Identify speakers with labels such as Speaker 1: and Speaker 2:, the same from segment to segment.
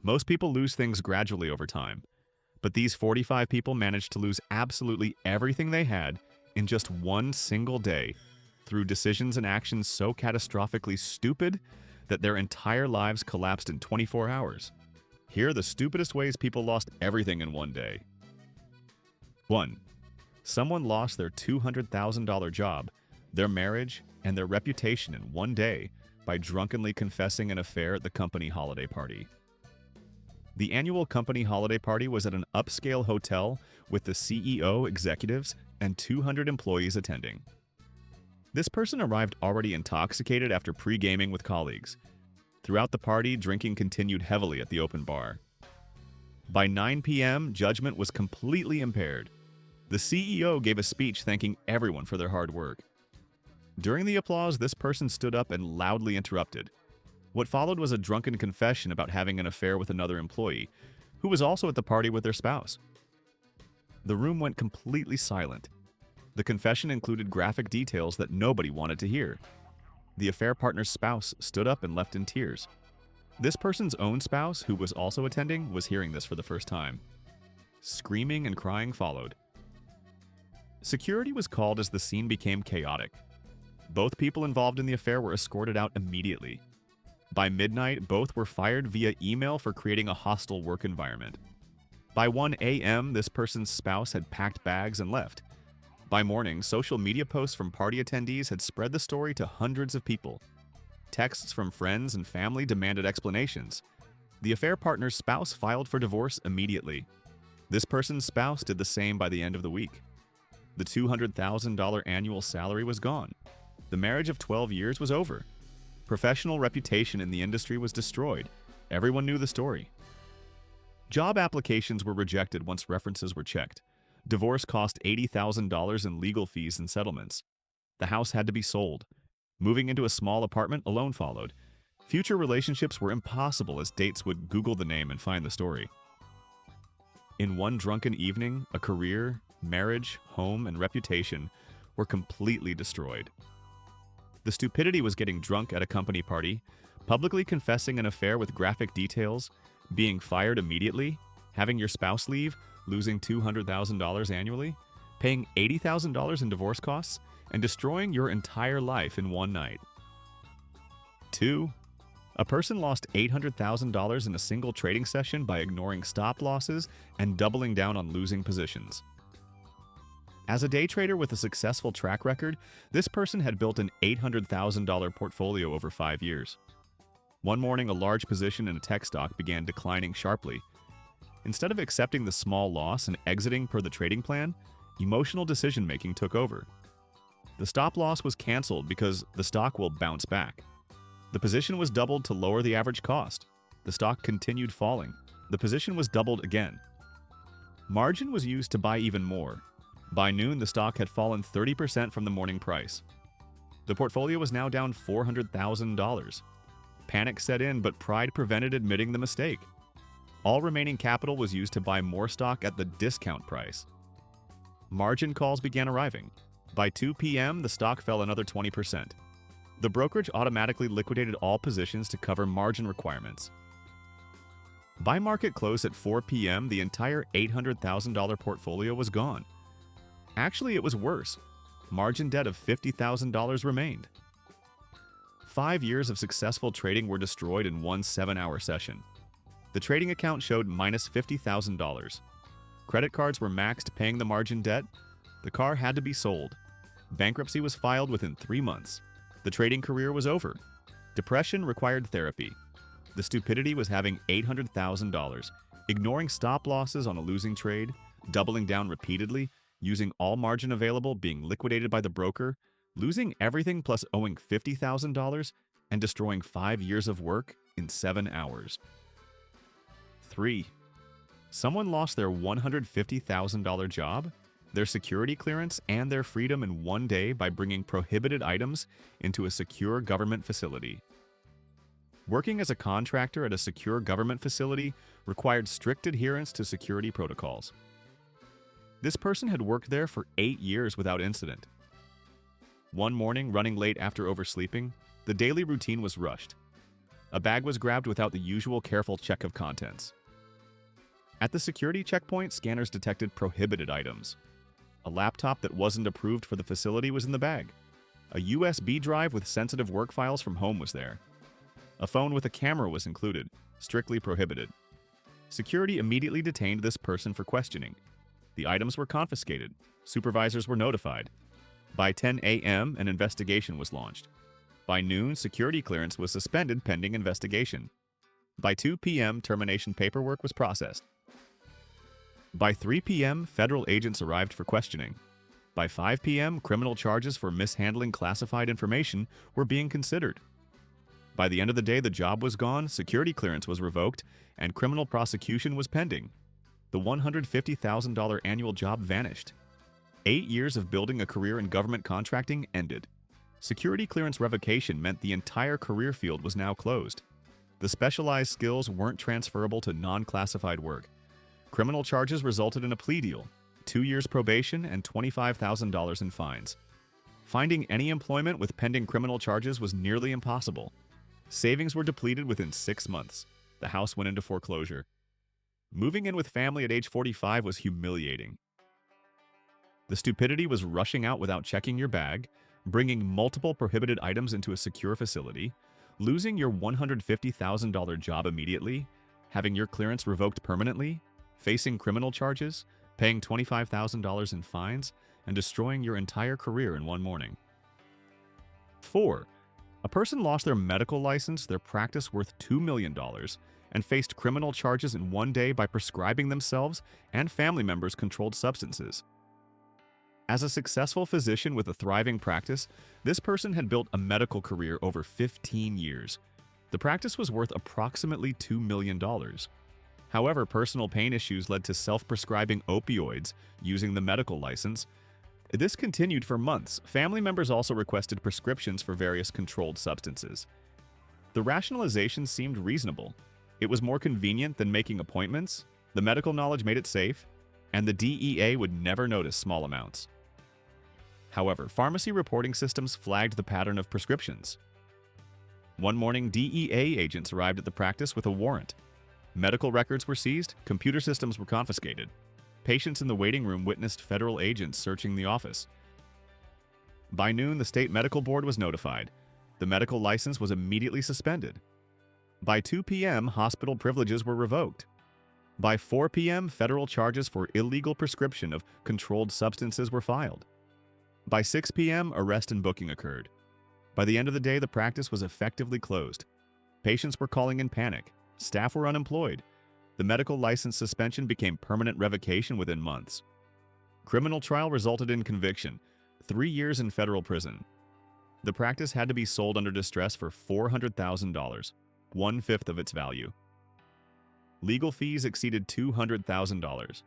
Speaker 1: Most people lose things gradually over time, but these 45 people managed to lose absolutely everything they had in just one single day through decisions and actions so catastrophically stupid that their entire lives collapsed in 24 hours. Here are the stupidest ways people lost everything in one day. 1. Someone lost their $200,000 job, their marriage, and their reputation in one day by drunkenly confessing an affair at the company holiday party. The annual company holiday party was at an upscale hotel with the CEO, executives, and 200 employees attending. This person arrived already intoxicated after pre-gaming with colleagues. Throughout the party, drinking continued heavily at the open bar. By 9 p.m., judgment was completely impaired. The CEO gave a speech thanking everyone for their hard work. During the applause, this person stood up and loudly interrupted. What followed was a drunken confession about having an affair with another employee, who was also at the party with their spouse. The room went completely silent. The confession included graphic details that nobody wanted to hear. The affair partner's spouse stood up and left in tears. This person's own spouse, who was also attending, was hearing this for the first time. Screaming and crying followed. Security was called as the scene became chaotic. Both people involved in the affair were escorted out immediately. By midnight, both were fired via email for creating a hostile work environment. By 1 a.m., this person's spouse had packed bags and left. By morning, social media posts from party attendees had spread the story to hundreds of people. Texts from friends and family demanded explanations. The affair partner's spouse filed for divorce immediately. This person's spouse did the same by the end of the week. The $200,000 annual salary was gone. The marriage of 12 years was over. Professional reputation in the industry was destroyed. Everyone knew the story. Job applications were rejected once references were checked. Divorce cost $80,000 in legal fees and settlements. The house had to be sold. Moving into a small apartment, a loan followed. Future relationships were impossible as dates would Google the name and find the story. In one drunken evening, a career, marriage, home, and reputation were completely destroyed. The stupidity was getting drunk at a company party, publicly confessing an affair with graphic details, being fired immediately, having your spouse leave, losing $200,000 annually, paying $80,000 in divorce costs, and destroying your entire life in one night. 2. A person lost $800,000 in a single trading session by ignoring stop losses and doubling down on losing positions. As a day trader with a successful track record, this person had built an $800,000 portfolio over 5 years. One morning, a large position in a tech stock began declining sharply. Instead of accepting the small loss and exiting per the trading plan, emotional decision-making took over. The stop loss was canceled because the stock will bounce back. The position was doubled to lower the average cost. The stock continued falling. The position was doubled again. Margin was used to buy even more. By noon, the stock had fallen 30% from the morning price. The portfolio was now down $400,000. Panic set in, but pride prevented admitting the mistake. All remaining capital was used to buy more stock at the discount price. Margin calls began arriving. By 2 p.m., the stock fell another 20%. The brokerage automatically liquidated all positions to cover margin requirements. By market close at 4 p.m., the entire $800,000 portfolio was gone. Actually, it was worse. Margin debt of $50,000 remained. 5 years of successful trading were destroyed in one 7-hour session. The trading account showed minus $50,000. Credit cards were maxed paying the margin debt. The car had to be sold. Bankruptcy was filed within 3 months. The trading career was over. Depression required therapy. The stupidity was having $800,000, ignoring stop losses on a losing trade, doubling down repeatedly, using all margin available, being liquidated by the broker, losing everything plus owing $50,000, and destroying 5 years of work in 7 hours. 3. Someone lost their $150,000 job, their security clearance, and their freedom in one day by bringing prohibited items into a secure government facility. Working as a contractor at a secure government facility required strict adherence to security protocols. This person had worked there for 8 years without incident. One morning, running late after oversleeping, the daily routine was rushed. A bag was grabbed without the usual careful check of contents. At the security checkpoint, scanners detected prohibited items. A laptop that wasn't approved for the facility was in the bag. A USB drive with sensitive work files from home was there. A phone with a camera was included, strictly prohibited. Security immediately detained this person for questioning. The items were confiscated. Supervisors were notified. By 10 a.m., an investigation was launched. By noon, security clearance was suspended pending investigation. By 2 p.m., termination paperwork was processed. By 3 p.m., federal agents arrived for questioning. By 5 p.m., criminal charges for mishandling classified information were being considered. By the end of the day, the job was gone, security clearance was revoked, and criminal prosecution was pending. The $150,000 annual job vanished. 8 years of building a career in government contracting ended. Security clearance revocation meant the entire career field was now closed. The specialized skills weren't transferable to non-classified work. Criminal charges resulted in a plea deal, 2 years probation, and $25,000 in fines. Finding any employment with pending criminal charges was nearly impossible. Savings were depleted within 6 months. The house went into foreclosure. Moving in with family at age 45 was humiliating. The stupidity was rushing out without checking your bag, bringing multiple prohibited items into a secure facility, losing your $150,000 job immediately, having your clearance revoked permanently, facing criminal charges, paying $25,000 in fines, and destroying your entire career in one morning. 4. A person lost their medical license, their practice worth $2 million, and faced criminal charges in one day by prescribing themselves and family members controlled substances. As a successful physician with a thriving practice, this person had built a medical career over 15 years. The practice was worth approximately $2 million. However, personal pain issues led to self-prescribing opioids using the medical license. This continued for months. Family members also requested prescriptions for various controlled substances. The rationalization seemed reasonable. It was more convenient than making appointments, the medical knowledge made it safe, and the DEA would never notice small amounts. However, pharmacy reporting systems flagged the pattern of prescriptions. One morning, DEA agents arrived at the practice with a warrant. Medical records were seized, computer systems were confiscated. Patients in the waiting room witnessed federal agents searching the office. By noon, the state medical board was notified. The medical license was immediately suspended. By 2 p.m., hospital privileges were revoked. By 4 p.m., federal charges for illegal prescription of controlled substances were filed. By 6 p.m., arrest and booking occurred. By the end of the day, the practice was effectively closed. Patients were calling in panic. Staff were unemployed. The medical license suspension became permanent revocation within months. Criminal trial resulted in conviction, 3 years in federal prison. The practice had to be sold under distress for $400,000, 1/5 of its value. Legal fees exceeded $200,000.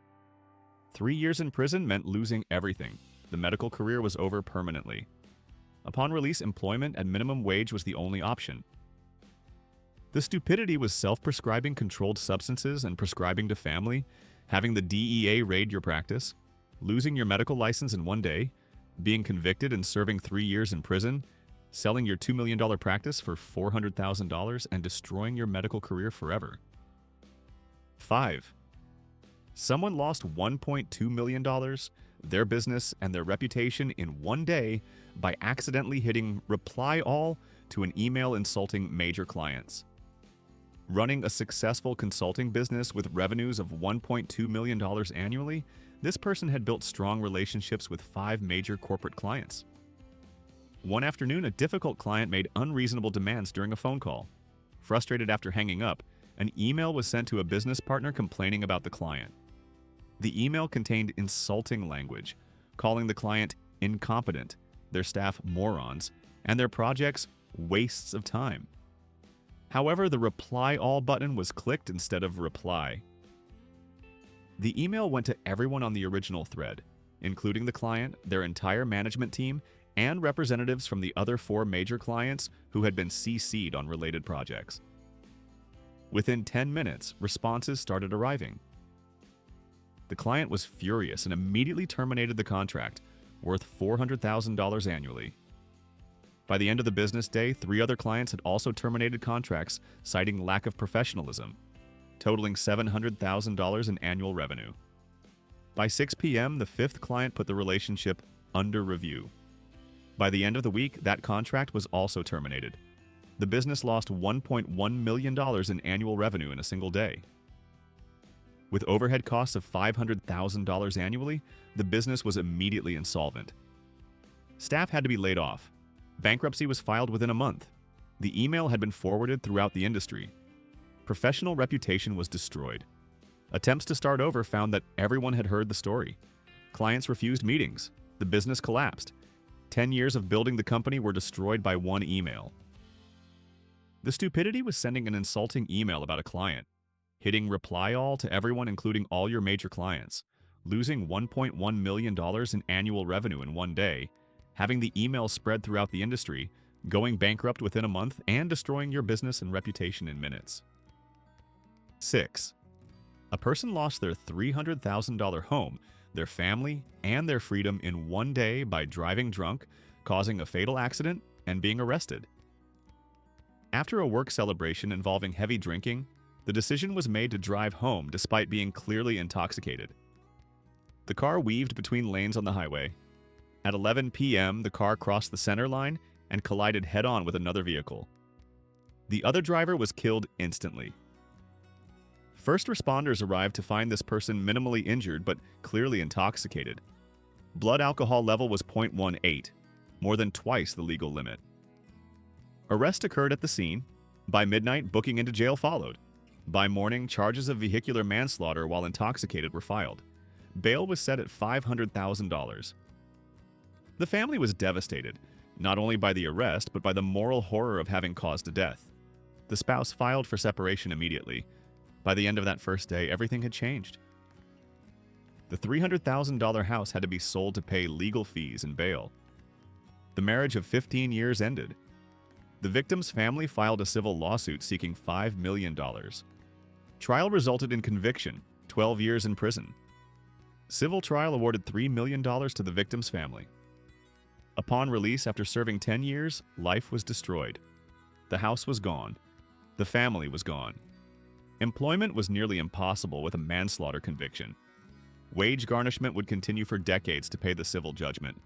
Speaker 1: 3 years in prison meant losing everything. The medical career was over permanently. Upon release, employment at minimum wage was the only option. The stupidity was self-prescribing controlled substances and prescribing to family, having the DEA raid your practice, losing your medical license in one day, being convicted and serving 3 years in prison, selling your $2 million practice for $400,000, and destroying your medical career forever. 5. Someone lost $1.2 million, their business, and their reputation in one day by accidentally hitting reply all to an email insulting major clients. Running a successful consulting business with revenues of $1.2 million annually, this person had built strong relationships with 5 major corporate clients. One afternoon, a difficult client made unreasonable demands during a phone call. Frustrated after hanging up, an email was sent to a business partner complaining about the client. The email contained insulting language, calling the client incompetent, their staff morons, and their projects wastes of time. However, the reply all button was clicked instead of reply. The email went to everyone on the original thread, including the client, their entire management team, and representatives from the other 4 major clients who had been CC'd on related projects. Within 10 minutes, responses started arriving. The client was furious and immediately terminated the contract, worth $400,000 annually. By the end of the business day, 3 other clients had also terminated contracts, citing lack of professionalism, totaling $700,000 in annual revenue. By 6 p.m., the 5th client put the relationship under review. By the end of the week, that contract was also terminated. The business lost $1.1 million in annual revenue in a single day. With overhead costs of $500,000 annually, the business was immediately insolvent. Staff had to be laid off. Bankruptcy was filed within a month. The email had been forwarded throughout the industry. Professional reputation was destroyed. Attempts to start over found that everyone had heard the story. Clients refused meetings. The business collapsed. 10 years of building the company were destroyed by one email. The stupidity was sending an insulting email about a client, hitting reply all to everyone including all your major clients, losing $1.1 million in annual revenue in one day, having the email spread throughout the industry, going bankrupt within a month, and destroying your business and reputation in minutes. 6. A person lost their $300,000 home, their family, and their freedom in one day by driving drunk, causing a fatal accident, and being arrested. After a work celebration involving heavy drinking, the decision was made to drive home despite being clearly intoxicated. The car weaved between lanes on the highway. At 11 p.m., the car crossed the center line and collided head-on with another vehicle. The other driver was killed instantly. First responders arrived to find this person minimally injured but clearly intoxicated. Blood alcohol level was 0.18, more than twice the legal limit. Arrest occurred at the scene. By midnight, booking into jail followed. By morning, charges of vehicular manslaughter while intoxicated were filed. Bail was set at $500,000. The family was devastated, not only by the arrest, but by the moral horror of having caused a death. The spouse filed for separation immediately. By the end of that first day, everything had changed. The $300,000 house had to be sold to pay legal fees and bail. The marriage of 15 years ended. The victim's family filed a civil lawsuit seeking $5 million. Trial resulted in conviction, 12 years in prison. Civil trial awarded $3 million to the victim's family. Upon release after serving 10 years, life was destroyed. The house was gone. The family was gone. Employment was nearly impossible with a manslaughter conviction. Wage garnishment would continue for decades to pay the civil judgment.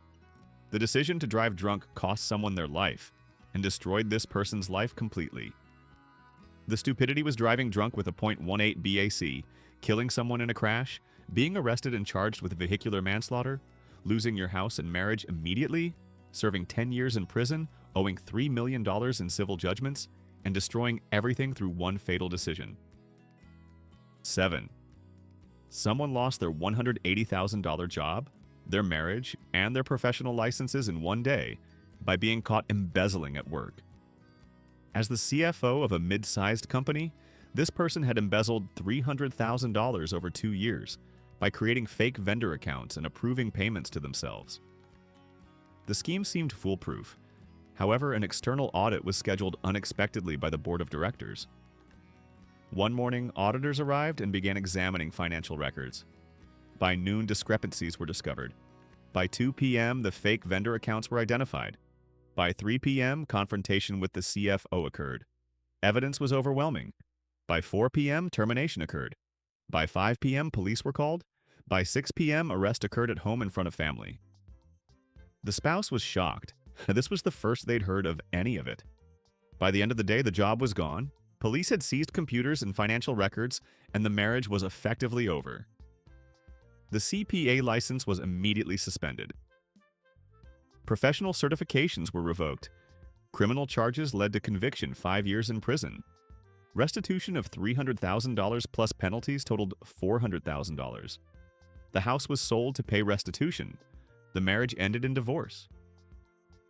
Speaker 1: The decision to drive drunk cost someone their life and destroyed this person's life completely. The stupidity was driving drunk with a .18 BAC, killing someone in a crash, being arrested and charged with vehicular manslaughter, losing your house and marriage immediately, serving 10 years in prison, owing $3 million in civil judgments, and destroying everything through one fatal decision. 7. Someone lost their $180,000 job, their marriage, and their professional licenses in one day by being caught embezzling at work. As the CFO of a mid-sized company, this person had embezzled $300,000 over 2 years by creating fake vendor accounts and approving payments to themselves. The scheme seemed foolproof. However, an external audit was scheduled unexpectedly by the board of directors. One morning, auditors arrived and began examining financial records. By noon, discrepancies were discovered. By 2 p.m., the fake vendor accounts were identified. By 3 p.m., confrontation with the CFO occurred. Evidence was overwhelming. By 4 p.m., termination occurred. By 5 p.m., police were called. By 6 p.m., arrest occurred at home in front of family. The spouse was shocked. This was the first they'd heard of any of it. By the end of the day, the job was gone. Police had seized computers and financial records, and the marriage was effectively over. The CPA license was immediately suspended. Professional certifications were revoked. Criminal charges led to conviction, 5 years in prison. Restitution of $300,000 plus penalties totaled $400,000. The house was sold to pay restitution. The marriage ended in divorce.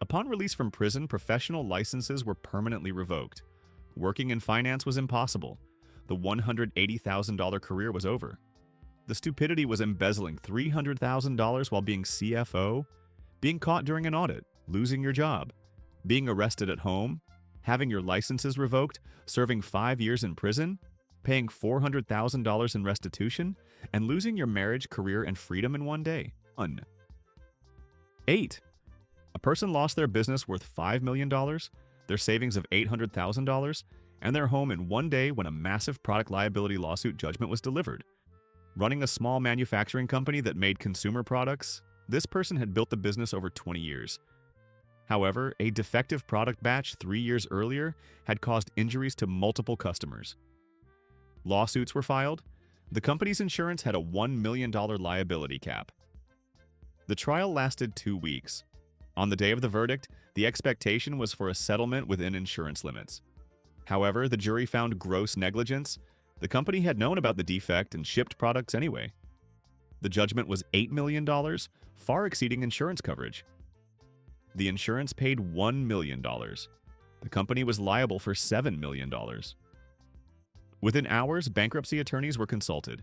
Speaker 1: Upon release from prison, professional licenses were permanently revoked. Working in finance was impossible. The $180,000 career was over. The stupidity was embezzling $300,000 while being CFO, being caught during an audit, losing your job, being arrested at home, having your licenses revoked, serving 5 years in prison, paying $400,000 in restitution, and losing your marriage, career, and freedom in one day. 8. A person lost their business worth $5 million, their savings of $800,000, and their home in one day when a massive product liability lawsuit judgment was delivered. Running a small manufacturing company that made consumer products, this person had built the business over 20 years. However, a defective product batch 3 years earlier had caused injuries to multiple customers. Lawsuits were filed. The company's insurance had a $1 million liability cap. The trial lasted 2 weeks. On the day of the verdict, the expectation was for a settlement within insurance limits. However, the jury found gross negligence. The company had known about the defect and shipped products anyway. The judgment was $8 million, far exceeding insurance coverage. The insurance paid $1 million. The company was liable for $7 million. Within hours, bankruptcy attorneys were consulted.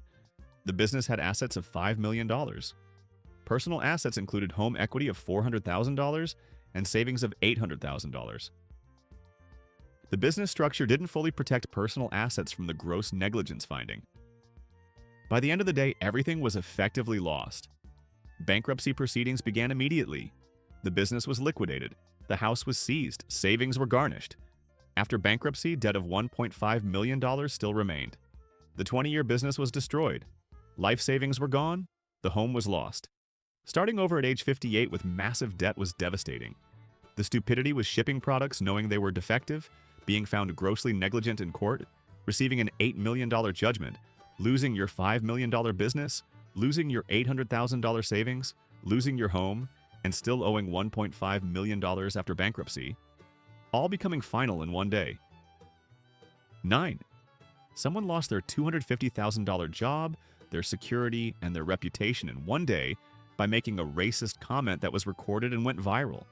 Speaker 1: The business had assets of $5 million. Personal assets included home equity of $400,000 and savings of $800,000. The business structure didn't fully protect personal assets from the gross negligence finding. By the end of the day, everything was effectively lost. Bankruptcy proceedings began immediately. The business was liquidated. The house was seized. Savings were garnished. After bankruptcy, debt of $1.5 million still remained. The 20-year business was destroyed. Life savings were gone. The home was lost. Starting over at age 58 with massive debt was devastating. The stupidity was shipping products knowing they were defective, being found grossly negligent in court, receiving an $8 million judgment, losing your $5 million business, losing your $800,000 savings, losing your home, and still owing $1.5 million after bankruptcy, all becoming final in one day. 9. Someone lost their $250,000 job, their security, and their reputation in one day by making a racist comment that was recorded and went viral.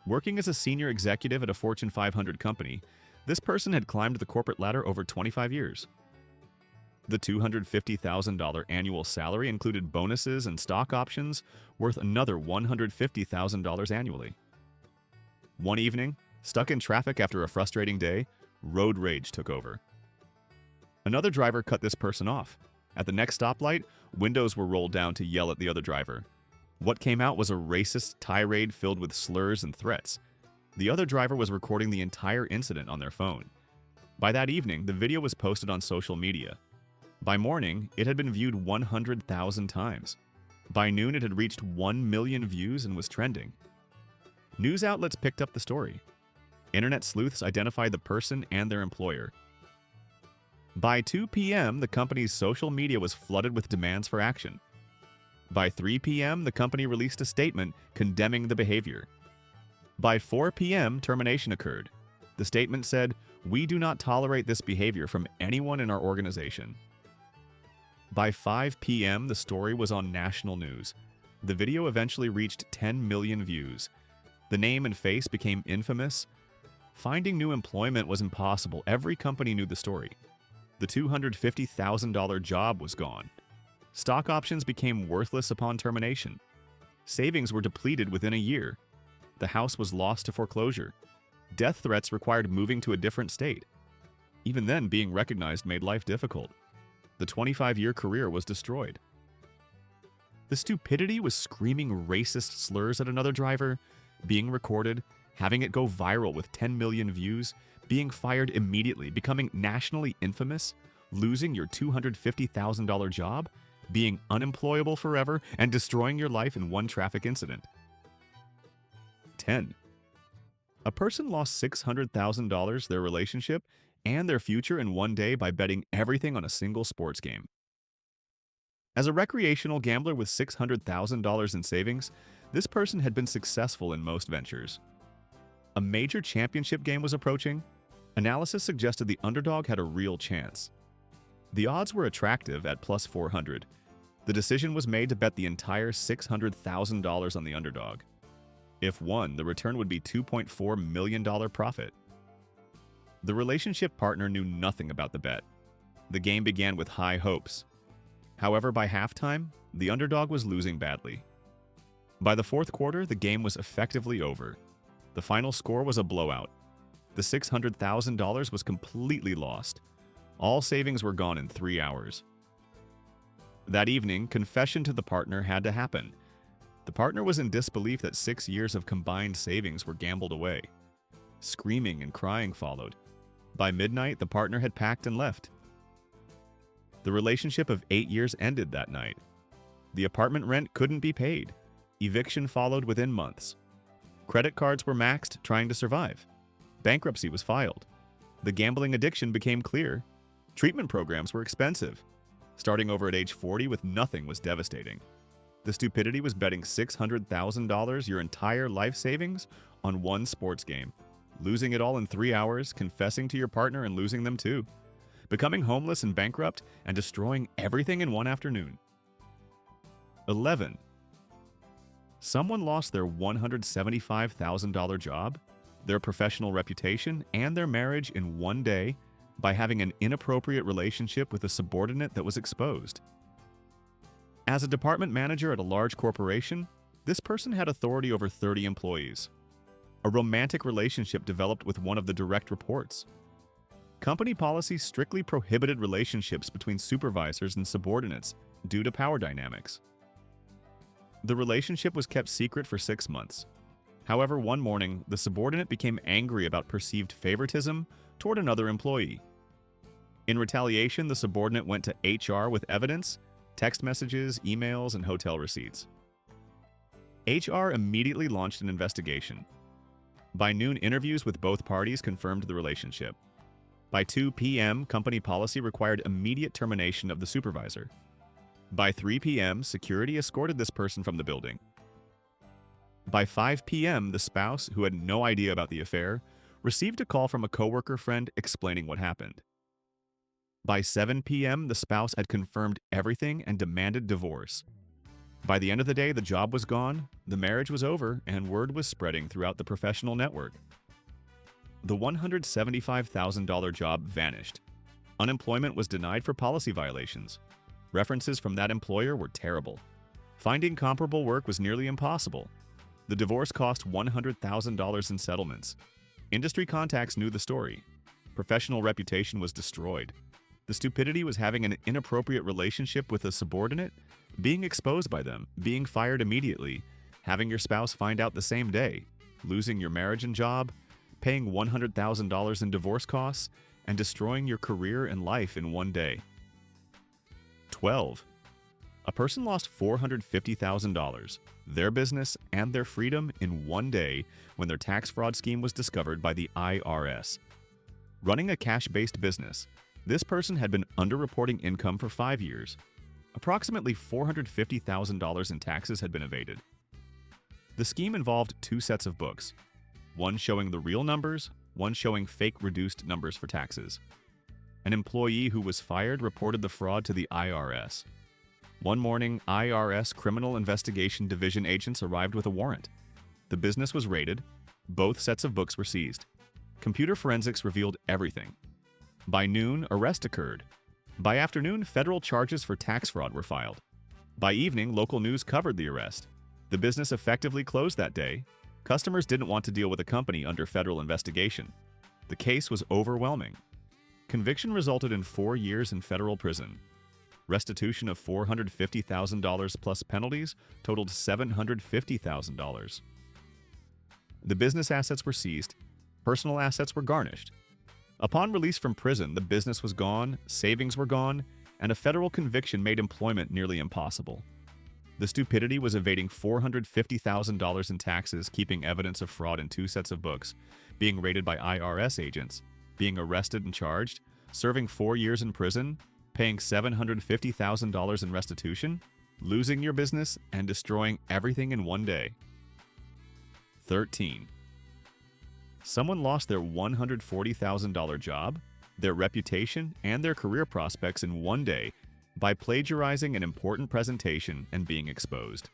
Speaker 1: Working as a senior executive at a Fortune 500 company, this person had climbed the corporate ladder over 25 years. The $250,000 annual salary included bonuses and stock options worth another $150,000 annually. One evening, stuck in traffic after a frustrating day, road rage took over. Another driver cut this person off. At the next stoplight, windows were rolled down to yell at the other driver. What came out was a racist tirade filled with slurs and threats. The other driver was recording the entire incident on their phone. By that evening, the video was posted on social media. By morning, it had been viewed 100,000 times. By noon, it had reached 1 million views and was trending. News outlets picked up the story. Internet sleuths identified the person and their employer. By 2 p.m., the company's social media was flooded with demands for action. By 3 p.m., the company released a statement condemning the behavior. By 4 p.m., termination occurred. The statement said, "We do not tolerate this behavior from anyone in our organization." By 5 p.m., the story was on national news. The video eventually reached 10 million views. The name and face became infamous. Finding new employment was impossible. Every company knew the story. The $250,000 job was gone. Stock options became worthless upon termination. Savings were depleted within a year. The house was lost to foreclosure. Death threats required moving to a different state. Even then, being recognized made life difficult. The 25-year career was destroyed. The stupidity was screaming racist slurs at another driver, being recorded, having it go viral with 10 million views, being fired immediately, becoming nationally infamous, losing your $250,000 job, being unemployable forever, and destroying your life in one traffic incident. 10. A person lost $600,000, their relationship, and their future in one day by betting everything on a single sports game. As a recreational gambler with $600,000 in savings, this person had been successful in most ventures. A major championship game was approaching. Analysis suggested the underdog had a real chance. The odds were attractive at plus 400. The decision was made to bet the entire $600,000 on the underdog. If won, the return would be $2.4 million profit. The relationship partner knew nothing about the bet. The game began with high hopes. However, by halftime, the underdog was losing badly. By the fourth quarter, the game was effectively over. The final score was a blowout. The $600,000 was completely lost. All savings were gone in 3 hours. That evening, confession to the partner had to happen. The partner was in disbelief that 6 years of combined savings were gambled away. Screaming and crying followed. By midnight, the partner had packed and left. The relationship of 8 years ended that night. The apartment rent couldn't be paid. Eviction followed within months. Credit cards were maxed trying to survive. Bankruptcy was filed. The gambling addiction became clear. Treatment programs were expensive. Starting over at age 40 with nothing was devastating. The stupidity was betting $600,000, your entire life savings, on one sports game. Losing it all in 3 hours, confessing to your partner and losing them too. Becoming homeless and bankrupt, and destroying everything in one afternoon. 11. Someone lost their $175,000 job, their professional reputation, and their marriage in one day by having an inappropriate relationship with a subordinate that was exposed. As a department manager at a large corporation, this person had authority over 30 employees. A romantic relationship developed with one of the direct reports. Company policy strictly prohibited relationships between supervisors and subordinates due to power dynamics. The relationship was kept secret for 6 months. However, one morning, the subordinate became angry about perceived favoritism toward another employee. In retaliation, the subordinate went to HR with evidence, text messages, emails, and hotel receipts. HR immediately launched an investigation. By noon, interviews with both parties confirmed the relationship. By 2 p.m., company policy required immediate termination of the supervisor. By 3 p.m., security escorted this person from the building. By 5 p.m., the spouse, who had no idea about the affair, received a call from a coworker friend explaining what happened. By 7 p.m., the spouse had confirmed everything and demanded divorce. By the end of the day, the job was gone, the marriage was over, and word was spreading throughout the professional network. The $175,000 job vanished. Unemployment was denied for policy violations. References from that employer were terrible. Finding comparable work was nearly impossible. The divorce cost $100,000 in settlements. Industry contacts knew the story. Professional reputation was destroyed. The stupidity was having an inappropriate relationship with a subordinate, being exposed by them, being fired immediately, having your spouse find out the same day, losing your marriage and job, paying $100,000 in divorce costs, and destroying your career and life in one day. 12. A person lost $450,000, their business, and their freedom in one day when their tax fraud scheme was discovered by the IRS. Running a cash-based business, this person had been underreporting income for 5 years. Approximately $450,000 in taxes had been evaded. The scheme involved 2 sets of books, one showing the real numbers, one showing fake reduced numbers for taxes. An employee who was fired reported the fraud to the IRS. One morning, IRS Criminal Investigation Division agents arrived with a warrant. The business was raided. Both sets of books were seized. Computer forensics revealed everything. By noon, arrest occurred. By afternoon, federal charges for tax fraud were filed. By evening, local news covered the arrest. The business effectively closed that day. Customers didn't want to deal with a company under federal investigation. The case was overwhelming. Conviction resulted in 4 years in federal prison. Restitution of $450,000 plus penalties totaled $750,000. The business assets were seized. Personal assets were garnished. Upon release from prison, the business was gone, savings were gone, and a federal conviction made employment nearly impossible. The stupidity was evading $450,000 in taxes, keeping evidence of fraud in 2 sets of books, being raided by IRS agents, being arrested and charged, serving 4 years in prison, paying $750,000 in restitution, losing your business, and destroying everything in one day. 13. Someone lost their $140,000 job, their reputation, and their career prospects in one day by plagiarizing an important presentation and being exposed.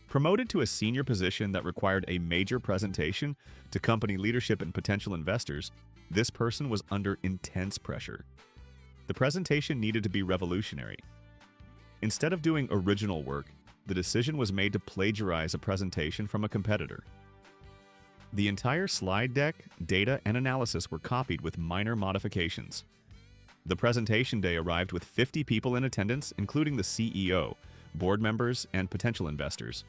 Speaker 1: Promoted to a senior position that required a major presentation to company leadership and potential investors, this person was under intense pressure. The presentation needed to be revolutionary. Instead of doing original work, the decision was made to plagiarize a presentation from a competitor. The entire slide deck, data, and analysis were copied with minor modifications. The presentation day arrived with 50 people in attendance, including the CEO, board members, and potential investors.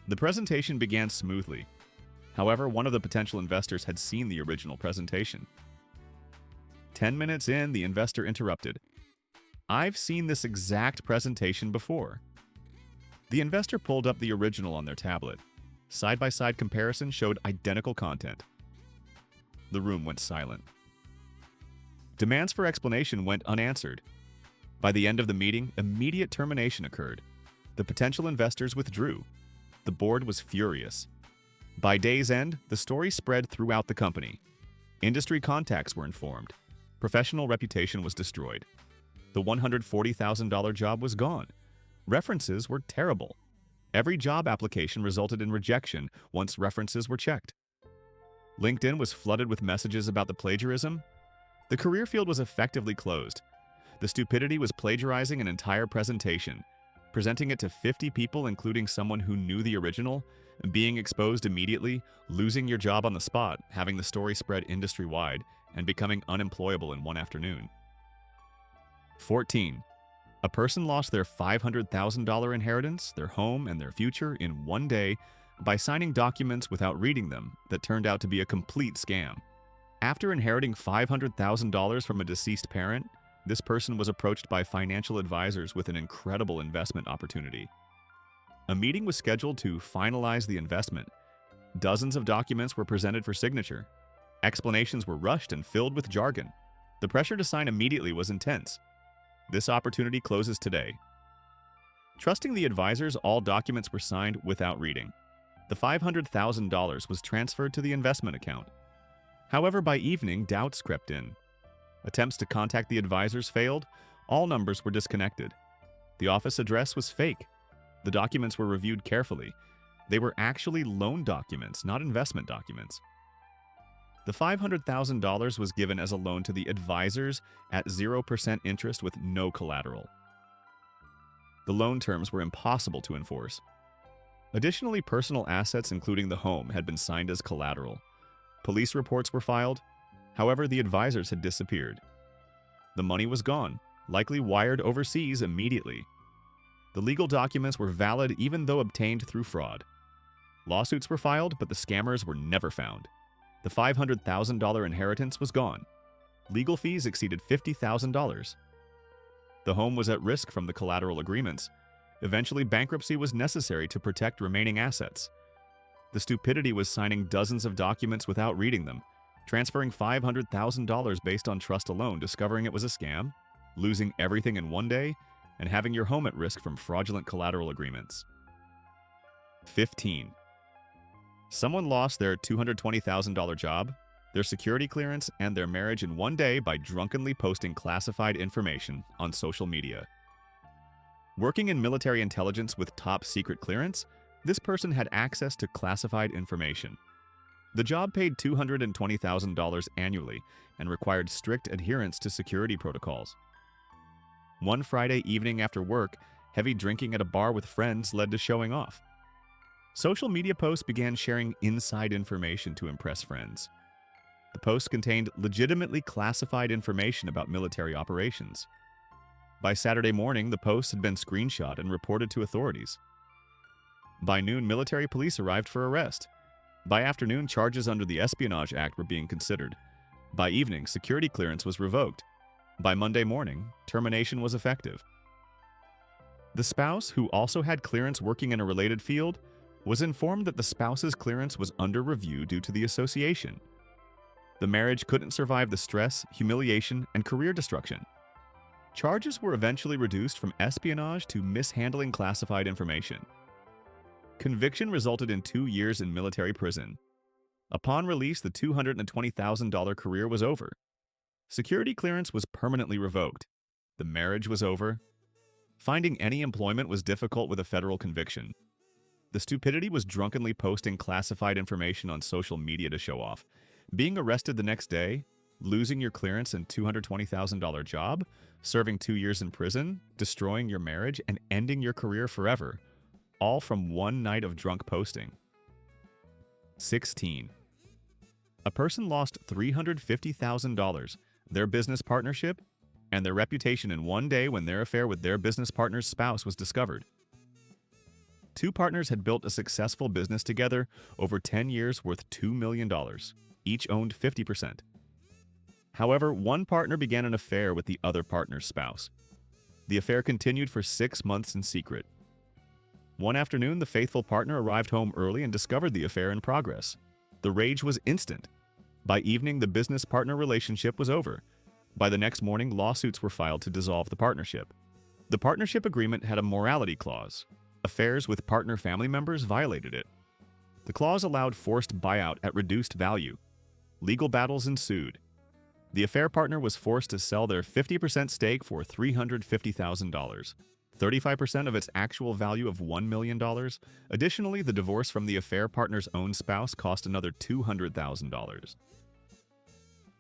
Speaker 1: The presentation began smoothly. However, one of the potential investors had seen the original presentation. 10 minutes in, the investor interrupted. "I've seen this exact presentation before." The investor pulled up the original on their tablet. Side-by-side comparison showed identical content. The room went silent. Demands for explanation went unanswered. By the end of the meeting, immediate termination occurred. The potential investors withdrew. The board was furious. By day's end, the story spread throughout the company. Industry contacts were informed. Professional reputation was destroyed. The $140,000 job was gone. References were terrible. Every job application resulted in rejection once references were checked. LinkedIn was flooded with messages about the plagiarism. The career field was effectively closed. The stupidity was plagiarizing an entire presentation, presenting it to 50 people, including someone who knew the original, being exposed immediately, losing your job on the spot, having the story spread industry-wide, and becoming unemployable in one afternoon. 14. A person lost their $500,000 inheritance, their home, and their future in one day by signing documents without reading them that turned out to be a complete scam. After inheriting $500,000 from a deceased parent, this person was approached by financial advisors with an incredible investment opportunity. A meeting was scheduled to finalize the investment. Dozens of documents were presented for signature. Explanations were rushed and filled with jargon. The pressure to sign immediately was intense. This opportunity closes today. Trusting the advisors, all documents were signed without reading. The $500,000 was transferred to the investment account. However, by evening, doubts crept in. Attempts to contact the advisors failed. All numbers were disconnected. The office address was fake. The documents were reviewed carefully. They were actually loan documents, not investment documents. The $500,000 was given as a loan to the advisors at 0% interest with no collateral. The loan terms were impossible to enforce. Additionally, personal assets, including the home, had been signed as collateral. Police reports were filed. However, the advisors had disappeared. The money was gone, likely wired overseas immediately. The legal documents were valid even though obtained through fraud. Lawsuits were filed, but the scammers were never found. The $500,000 inheritance was gone. Legal fees exceeded $50,000. The home was at risk from the collateral agreements. Eventually, bankruptcy was necessary to protect remaining assets. The stupidity was signing dozens of documents without reading them, transferring $500,000 based on trust alone, discovering it was a scam, losing everything in one day, and having your home at risk from fraudulent collateral agreements. 15. Someone lost their $220,000 job, their security clearance, and their marriage in one day by drunkenly posting classified information on social media. Working in military intelligence with top secret clearance, this person had access to classified information. The job paid $220,000 annually and required strict adherence to security protocols. One Friday evening after work, heavy drinking at a bar with friends led to showing off. Social media posts began sharing inside information to impress friends. The posts contained legitimately classified information about military operations. By Saturday morning, the posts had been screenshot and reported to authorities. By noon, military police arrived for arrest. By afternoon, charges under the Espionage Act were being considered. By evening, security clearance was revoked. By Monday morning, termination was effective. The spouse, who also had clearance working in a related field, was informed that the spouse's clearance was under review due to the association. The marriage couldn't survive the stress, humiliation, and career destruction. Charges were eventually reduced from espionage to mishandling classified information. Conviction resulted in 2 years in military prison. Upon release, the $220,000 career was over. Security clearance was permanently revoked. The marriage was over. Finding any employment was difficult with a federal conviction. The stupidity was drunkenly posting classified information on social media to show off. Being arrested the next day, losing your clearance and $220,000 job, serving 2 years in prison, destroying your marriage, and ending your career forever. All from one night of drunk posting. 16. A person lost $350,000, their business partnership, and their reputation in one day when their affair with their business partner's spouse was discovered. Two partners had built a successful business together over 10 years worth $2 million. Each owned 50%. However, one partner began an affair with the other partner's spouse. The affair continued for 6 months in secret. One afternoon, the faithful partner arrived home early and discovered the affair in progress. The rage was instant. By evening, the business partner relationship was over. By the next morning, lawsuits were filed to dissolve the partnership. The partnership agreement had a morality clause. Affairs with partner family members violated it. The clause allowed forced buyout at reduced value. Legal battles ensued. The affair partner was forced to sell their 50% stake for $350,000, 35% of its actual value of $1 million. Additionally, the divorce from the affair partner's own spouse cost another $200,000.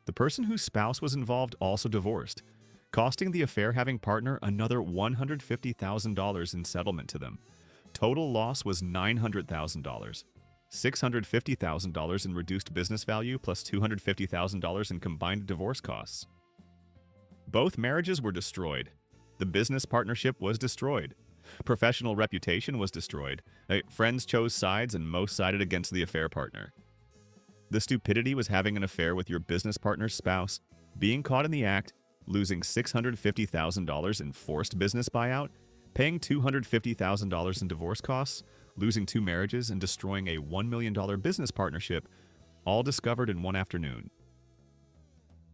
Speaker 1: The person whose spouse was involved also divorced, costing the affair-having partner another $150,000 in settlement to them. Total loss was $900,000, $650,000 in reduced business value plus $250,000 in combined divorce costs. Both marriages were destroyed. The business partnership was destroyed. Professional reputation was destroyed. Friends chose sides and most sided against the affair partner. The stupidity was having an affair with your business partner's spouse, being caught in the act, losing $650,000 in forced business buyout, paying $250,000 in divorce costs, losing 2 marriages, and destroying a $1 million business partnership, all discovered in one afternoon.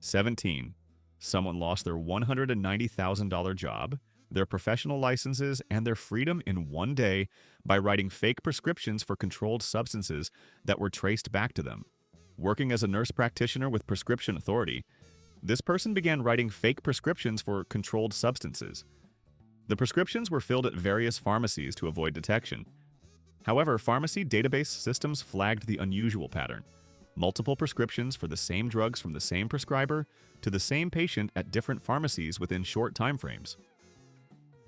Speaker 1: 17. Someone lost their $190,000 job, their professional licenses, and their freedom in one day by writing fake prescriptions for controlled substances that were traced back to them. Working as a nurse practitioner with prescription authority, this person began writing fake prescriptions for controlled substances. The prescriptions were filled at various pharmacies to avoid detection. However, pharmacy database systems flagged the unusual pattern: multiple prescriptions for the same drugs from the same prescriber to the same patient at different pharmacies within short time frames.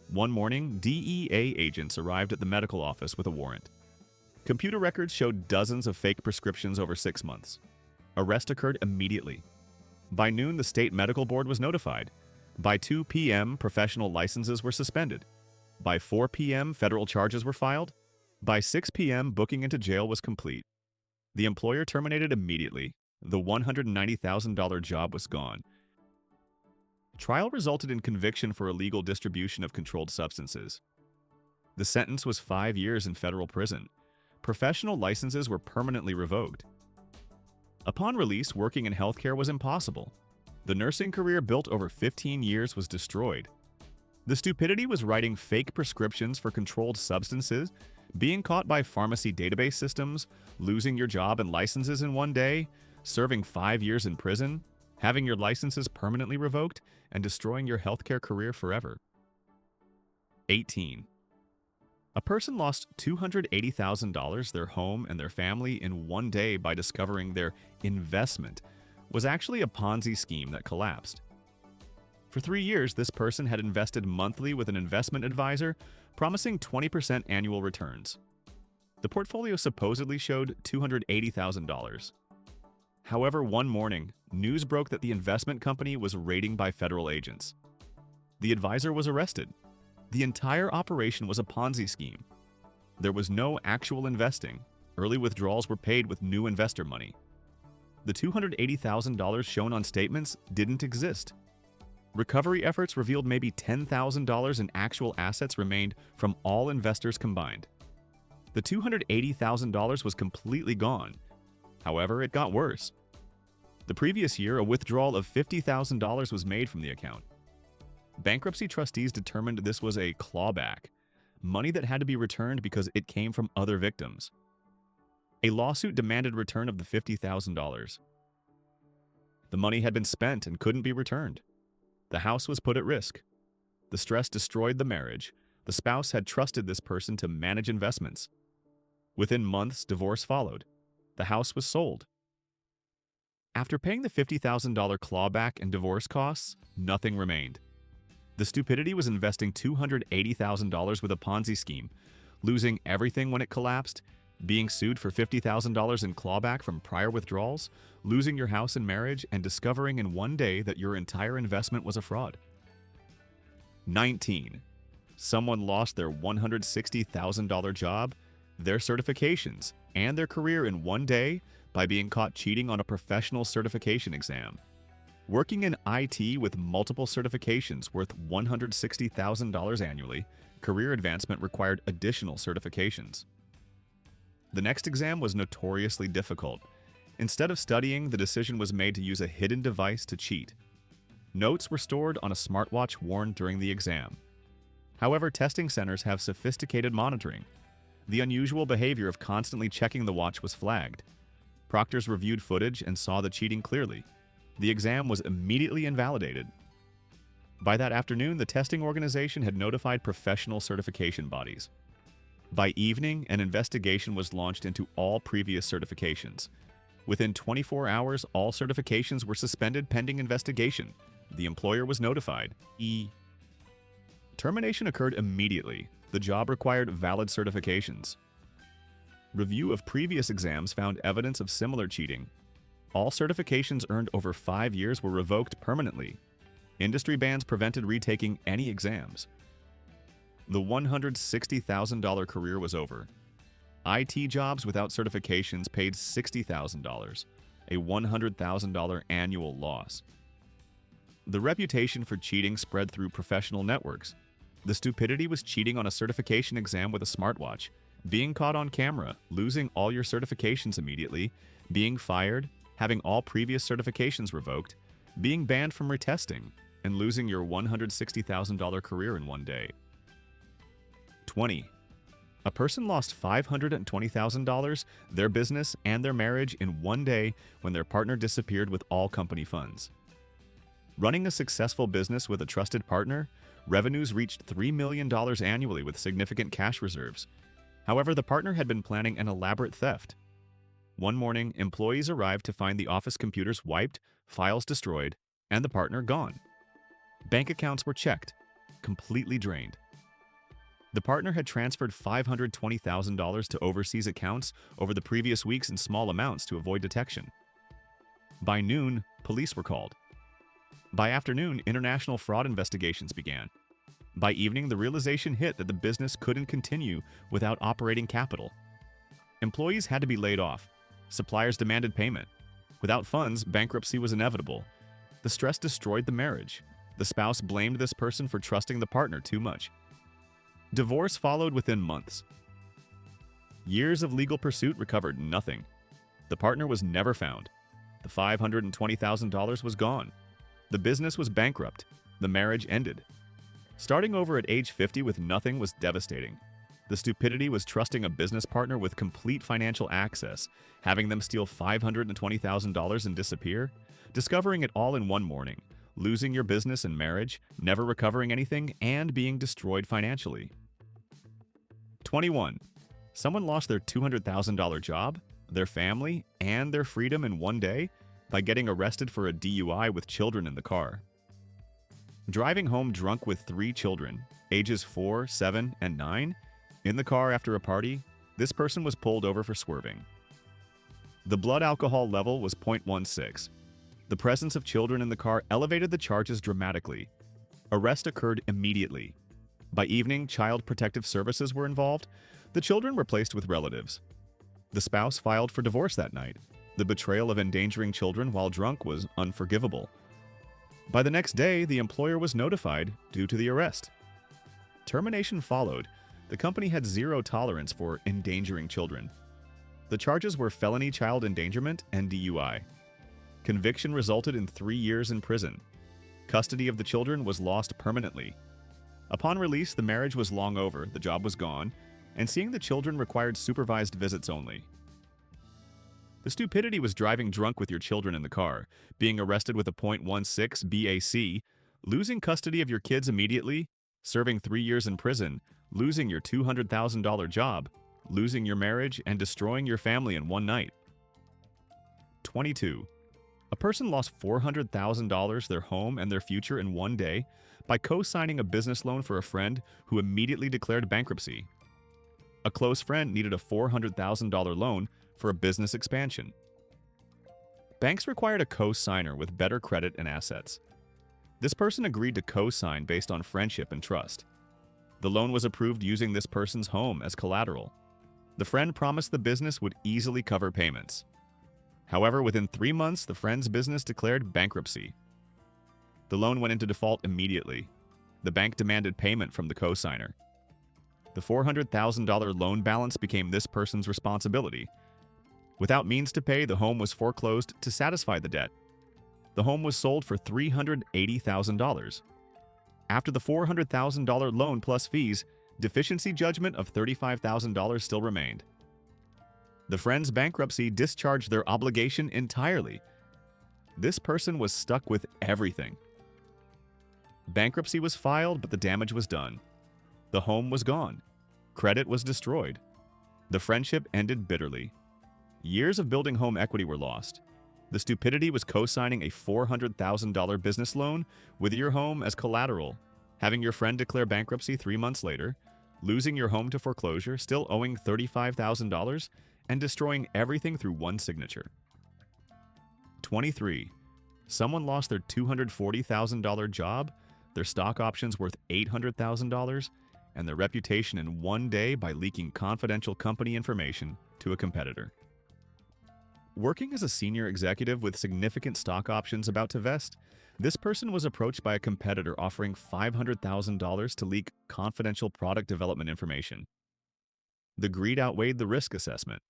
Speaker 1: One morning, DEA agents arrived at the medical office with a warrant. Computer records showed dozens of fake prescriptions over 6 months. Arrest occurred immediately. By noon, the state medical board was notified. By 2 p.m., professional licenses were suspended. By 4 p.m., federal charges were filed. By 6 p.m., booking into jail was complete. The employer terminated immediately. The $190,000 job was gone. Trial resulted in conviction for illegal distribution of controlled substances. The sentence was 5 years in federal prison. Professional licenses were permanently revoked. Upon release, working in healthcare was impossible. The nursing career built over 15 years was destroyed. The stupidity was writing fake prescriptions for controlled substances, being caught by pharmacy database systems, losing your job and licenses in one day, serving 5 years in prison, having your licenses permanently revoked, and destroying your healthcare career forever. 18. A person lost $280,000, their home, and their family in one day by discovering their investment was actually a Ponzi scheme that collapsed. For 3 years, this person had invested monthly with an investment advisor, promising 20% annual returns. The portfolio supposedly showed $280,000. However, one morning, news broke that the investment company was raiding by federal agents. The advisor was arrested. The entire operation was a Ponzi scheme. There was no actual investing. Early withdrawals were paid with new investor money. The $280,000 shown on statements didn't exist. Recovery efforts revealed maybe $10,000 in actual assets remained from all investors combined. The $280,000 was completely gone. However, it got worse. The previous year, a withdrawal of $50,000 was made from the account. Bankruptcy trustees determined this was a clawback, money that had to be returned because it came from other victims. A lawsuit demanded return of the $50,000. The money had been spent and couldn't be returned. The house was put at risk. The stress destroyed the marriage. The spouse had trusted this person to manage investments. Within months, divorce followed. The house was sold. After paying the $50,000 clawback and divorce costs, nothing remained. The stupidity was investing $280,000 with a Ponzi scheme, losing everything when it collapsed, being sued for $50,000 in clawback from prior withdrawals, losing your house and marriage, and discovering in one day that your entire investment was a fraud. 19. Someone lost their $160,000 job, their certifications, and their career in one day by being caught cheating on a professional certification exam. Working in IT with multiple certifications worth $160,000 annually, career advancement required additional certifications. The next exam was notoriously difficult. Instead of studying, the decision was made to use a hidden device to cheat. Notes were stored on a smartwatch worn during the exam. However, testing centers have sophisticated monitoring. The unusual behavior of constantly checking the watch was flagged. Proctors reviewed footage and saw the cheating clearly. The exam was immediately invalidated. By that afternoon, the testing organization had notified professional certification bodies. By evening, an investigation was launched into all previous certifications. Within 24 hours, all certifications were suspended pending investigation. The employer was notified. Termination occurred immediately. The job required valid certifications. Review of previous exams found evidence of similar cheating. All certifications earned over 5 years were revoked permanently. Industry bans prevented retaking any exams. The $160,000 career was over. IT jobs without certifications paid $60,000, a $100,000 annual loss. The reputation for cheating spread through professional networks. The stupidity was cheating on a certification exam with a smartwatch, being caught on camera, losing all your certifications immediately, being fired, having all previous certifications revoked, being banned from retesting, and losing your $160,000 career in one day. 20. A person lost $520,000, their business, and their marriage in one day when their partner disappeared with all company funds. Running a successful business with a trusted partner, revenues reached $3 million annually with significant cash reserves. However, the partner had been planning an elaborate theft. One morning, employees arrived to find the office computers wiped, files destroyed, and the partner gone. Bank accounts were checked, completely drained. The partner had transferred $520,000 to overseas accounts over the previous weeks in small amounts to avoid detection. By noon, police were called. By afternoon, international fraud investigations began. By evening, the realization hit that the business couldn't continue without operating capital. Employees had to be laid off. Suppliers demanded payment. Without funds, bankruptcy was inevitable. The stress destroyed the marriage. The spouse blamed this person for trusting the partner too much. Divorce followed within months. Years of legal pursuit recovered nothing. The partner was never found. The $520,000 was gone. The business was bankrupt. The marriage ended. Starting over at age 50 with nothing was devastating. The stupidity was trusting a business partner with complete financial access, having them steal $520,000 and disappear, discovering it all in one morning, losing your business and marriage, never recovering anything, and being destroyed financially. 21. Someone lost their $200,000 job, their family, and their freedom in one day by getting arrested for a DUI with children in the car. Driving home drunk with 3 children, ages 4, 7, and 9, in the car after a party, this person was pulled over for swerving. The blood alcohol level was 0.16. The presence of children in the car elevated the charges dramatically. Arrest occurred immediately. By evening, Child Protective Services were involved. The children were placed with relatives. The spouse filed for divorce that night. The betrayal of endangering children while drunk was unforgivable. By the next day, the employer was notified due to the arrest. Termination followed. The company had zero tolerance for endangering children. The charges were felony child endangerment and DUI. Conviction resulted in 3 years in prison. Custody of the children was lost permanently. Upon release, the marriage was long over, the job was gone, and seeing the children required supervised visits only. The stupidity was driving drunk with your children in the car, being arrested with a .16 BAC, losing custody of your kids immediately, serving 3 years in prison, losing your $200,000 job, losing your marriage, and destroying your family in one night. 22. A person lost $400,000, their home, and their future in one day by co-signing a business loan for a friend who immediately declared bankruptcy. A close friend needed a $400,000 loan for a business expansion. Banks required a co-signer with better credit and assets. This person agreed to co-sign based on friendship and trust. The loan was approved using this person's home as collateral. The friend promised the business would easily cover payments. However, within 3 months, the friend's business declared bankruptcy. The loan went into default immediately. The bank demanded payment from the co-signer. The $400,000 loan balance became this person's responsibility. Without means to pay, the home was foreclosed to satisfy the debt. The home was sold for $380,000. After the $400,000 loan plus fees, deficiency judgment of $35,000 still remained. The friend's bankruptcy discharged their obligation entirely. This person was stuck with everything. Bankruptcy was filed, but the damage was done. The home was gone. Credit was destroyed. The friendship ended bitterly. Years of building home equity were lost. The stupidity was co-signing a $400,000 business loan with your home as collateral, having your friend declare bankruptcy 3 months later, losing your home to foreclosure, still owing $35,000, and destroying everything through one signature. 23. Someone lost their $240,000 job, their stock options worth $800,000, and their reputation in one day by leaking confidential company information to a competitor. Working as a senior executive with significant stock options about to vest, this person was approached by a competitor offering $500,000 to leak confidential product development information. The greed outweighed the risk assessment.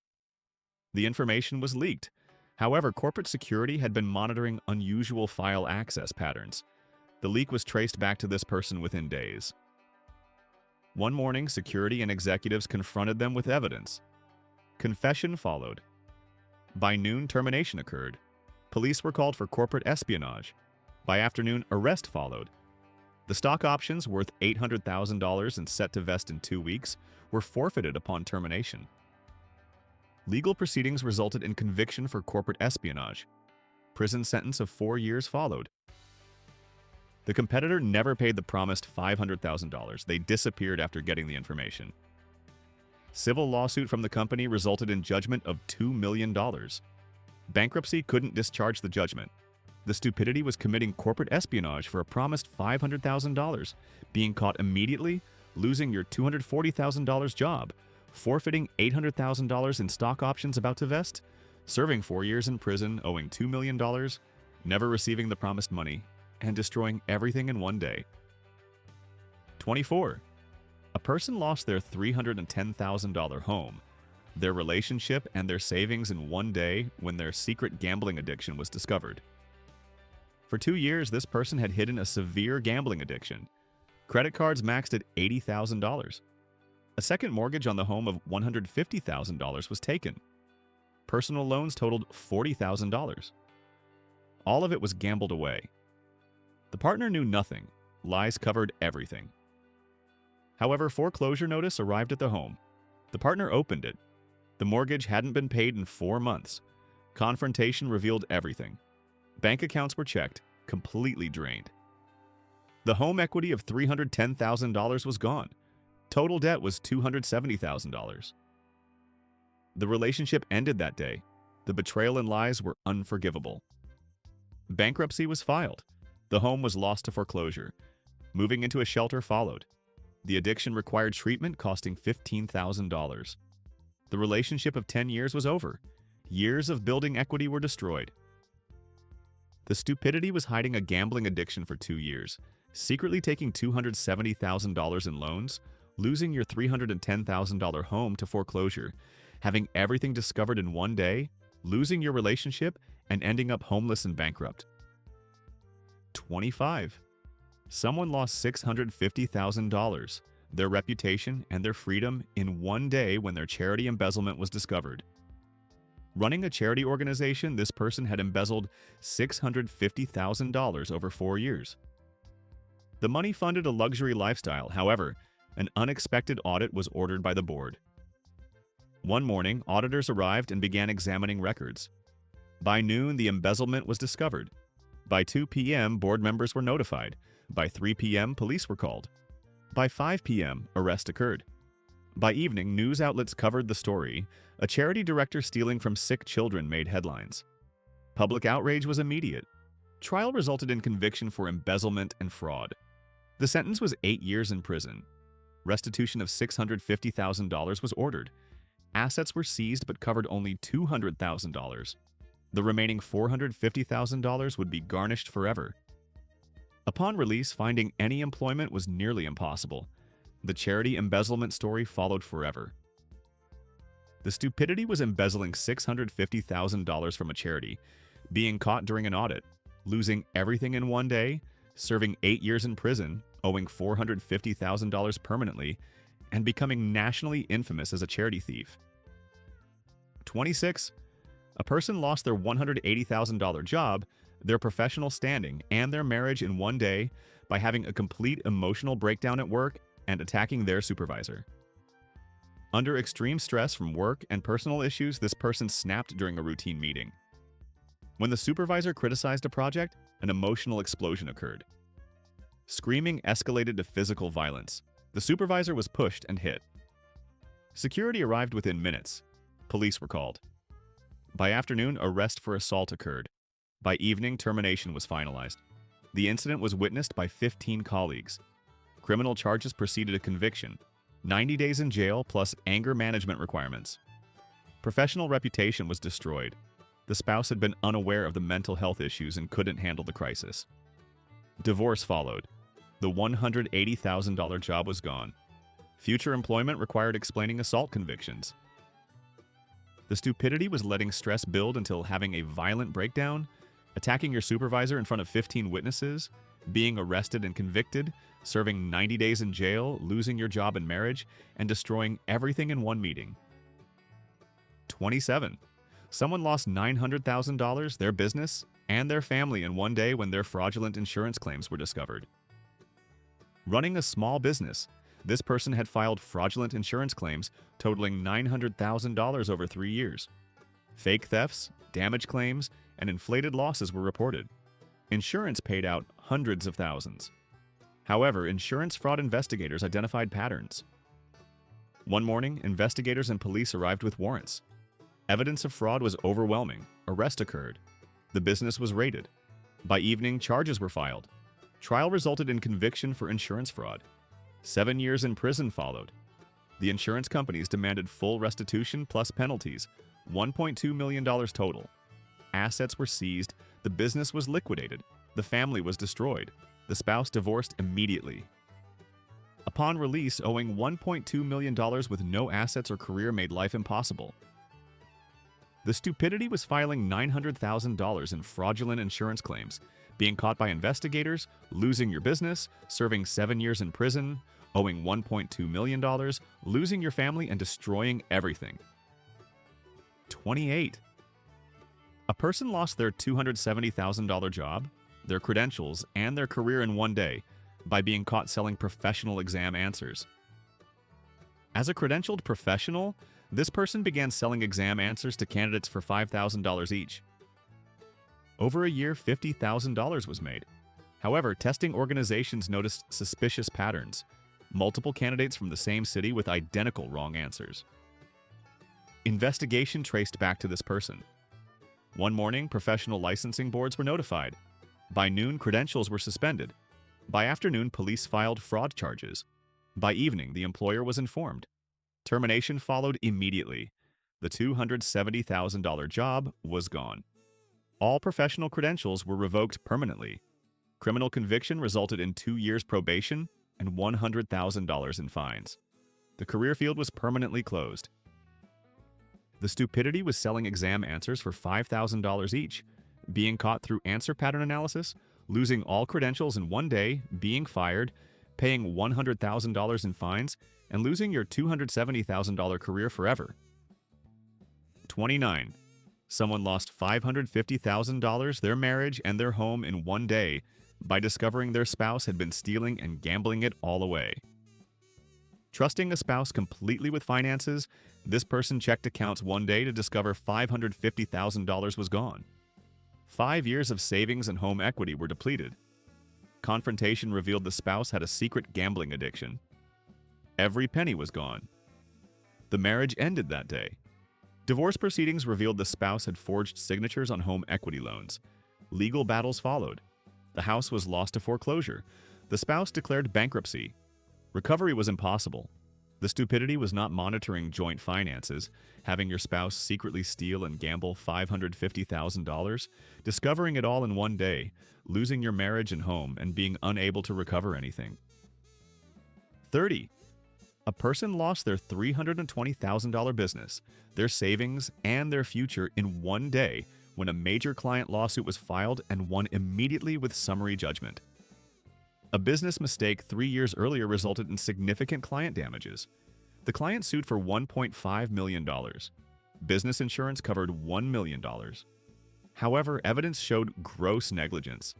Speaker 1: The information was leaked. However, corporate security had been monitoring unusual file access patterns. The leak was traced back to this person within days. One morning, security and executives confronted them with evidence. Confession followed. By noon, termination occurred. Police were called for corporate espionage. By afternoon, arrest followed. The stock options, worth $800,000 and set to vest in 2 weeks, were forfeited upon termination. Legal proceedings resulted in conviction for corporate espionage. Prison sentence of 4 years followed. The competitor never paid the promised $500,000. They disappeared after getting the information. Civil lawsuit from the company resulted in judgment of $2 million. Bankruptcy couldn't discharge the judgment. The stupidity was committing corporate espionage for a promised $500,000, being caught immediately, losing your $240,000 job, forfeiting $800,000 in stock options about to vest, serving 4 years in prison, owing $2 million, never receiving the promised money, and destroying everything in one day. 24. A person lost their $310,000 home, their relationship, and their savings in one day when their secret gambling addiction was discovered. For 2 years, this person had hidden a severe gambling addiction. Credit cards maxed at $80,000. A second mortgage on the home of $150,000 was taken. Personal loans totaled $40,000. All of it was gambled away. The partner knew nothing. Lies covered everything. However, foreclosure notice arrived at the home. The partner opened it. The mortgage hadn't been paid in 4 months. Confrontation revealed everything. Bank accounts were checked, completely drained. The home equity of $310,000 was gone. Total debt was $270,000. The relationship ended that day. The betrayal and lies were unforgivable. Bankruptcy was filed. The home was lost to foreclosure. Moving into a shelter followed. The addiction required treatment costing $15,000. The relationship of 10 years was over. Years of building equity were destroyed. The stupidity was hiding a gambling addiction for 2 years, secretly taking $270,000 in loans, losing your $310,000 home to foreclosure, having everything discovered in one day, losing your relationship, and ending up homeless and bankrupt. 25. Someone lost $650,000, their reputation, and their freedom in one day when their charity embezzlement was discovered. Running a charity organization, this person had embezzled $650,000 over 4 years. The money funded a luxury lifestyle. However, an unexpected audit was ordered by the board. One morning, auditors arrived and began examining records. By noon, the embezzlement was discovered. By 2 p.m., board members were notified. By 3 p.m., police were called. By 5 p.m., arrest occurred. By evening, news outlets covered the story. A charity director stealing from sick children made headlines. Public outrage was immediate. Trial resulted in conviction for embezzlement and fraud. The sentence was 8 years in prison. Restitution of $650,000 was ordered. Assets were seized but covered only $200,000. The remaining $450,000 would be garnished forever. Upon release, finding any employment was nearly impossible. The charity embezzlement story followed forever. The Stupidity was embezzling $650,000 from a charity, being caught during an audit, losing everything in one day, serving 8 years in prison, owing $450,000 permanently, and becoming nationally infamous as a charity thief. 26. A person lost their $180,000 job, their professional standing, and their marriage in one day by having a complete emotional breakdown at work and attacking their supervisor. Under extreme stress from work and personal issues, this person snapped during a routine meeting. When the supervisor criticized a project, an emotional explosion occurred. Screaming escalated to physical violence. The supervisor was pushed and hit. Security arrived within minutes. Police were called. By afternoon, arrest for assault occurred. By evening, termination was finalized. The incident was witnessed by 15 colleagues. Criminal charges preceded a conviction. 90 days in jail plus anger management requirements. Professional reputation was destroyed. The spouse had been unaware of the mental health issues and couldn't handle the crisis. Divorce followed. The $180,000 job was gone. Future employment required explaining assault convictions. The Stupidity was letting stress build until having a violent breakdown, attacking your supervisor in front of 15 witnesses, being arrested and convicted, serving 90 days in jail, losing your job and marriage, and destroying everything in one meeting. 27. Someone lost $900,000, their business, and their family in one day when their fraudulent insurance claims were discovered. Running a small business, this person had filed fraudulent insurance claims totaling $900,000 over 3 years. Fake thefts, damage claims, and inflated losses were reported. Insurance paid out hundreds of thousands. However, insurance fraud investigators identified patterns. One morning, investigators and police arrived with warrants. Evidence of fraud was overwhelming. Arrest occurred. The business was raided. By evening, charges were filed. Trial resulted in conviction for insurance fraud. 7 years in prison followed. The insurance companies demanded full restitution plus penalties, $1.2 million total. Assets were seized, the business was liquidated, the family was destroyed, the spouse divorced immediately. Upon release, owing $1.2 million with no assets or career made life impossible. The Stupidity was filing $900,000 in fraudulent insurance claims, being caught by investigators, losing your business, serving 7 years in prison, owing $1.2 million, losing your family, and destroying everything. 28. A person lost their $270,000 job, their credentials, and their career in one day by being caught selling professional exam answers. As a credentialed professional, this person began selling exam answers to candidates for $5,000 each. Over a year, $50,000 was made. However, testing organizations noticed suspicious patterns. Multiple candidates from the same city with identical wrong answers. Investigation traced back to this person. One morning, professional licensing boards were notified. By noon, credentials were suspended. By afternoon, police filed fraud charges. By evening, the employer was informed. Termination followed immediately. The $270,000 job was gone. All professional credentials were revoked permanently. Criminal conviction resulted in 2 years probation and $100,000 in fines. The career field was permanently closed. The Stupidity was selling exam answers for $5,000 each, being caught through answer pattern analysis, losing all credentials in one day, being fired, paying $100,000 in fines, and losing your $270,000 career forever. 29. Someone lost $550,000, their marriage, and their home in one day by discovering their spouse had been stealing and gambling it all away. Trusting a spouse completely with finances, this person checked accounts one day to discover $550,000 was gone. 5 years of savings and home equity were depleted. Confrontation revealed the spouse had a secret gambling addiction. Every penny was gone. The marriage ended that day. Divorce proceedings revealed the spouse had forged signatures on home equity loans. Legal battles followed. The house was lost to foreclosure. The spouse declared bankruptcy. Recovery was impossible. The stupidity was not monitoring joint finances, having your spouse secretly steal and gamble $550,000, discovering it all in one day, losing your marriage and home, and being unable to recover anything. 30. A person lost their $320,000 business, their savings, and their future in one day when a major client lawsuit was filed and won immediately with summary judgment. A business mistake 3 years earlier resulted in significant client damages. The client sued for $1.5 million. Business insurance covered $1 million. However, evidence showed gross negligence.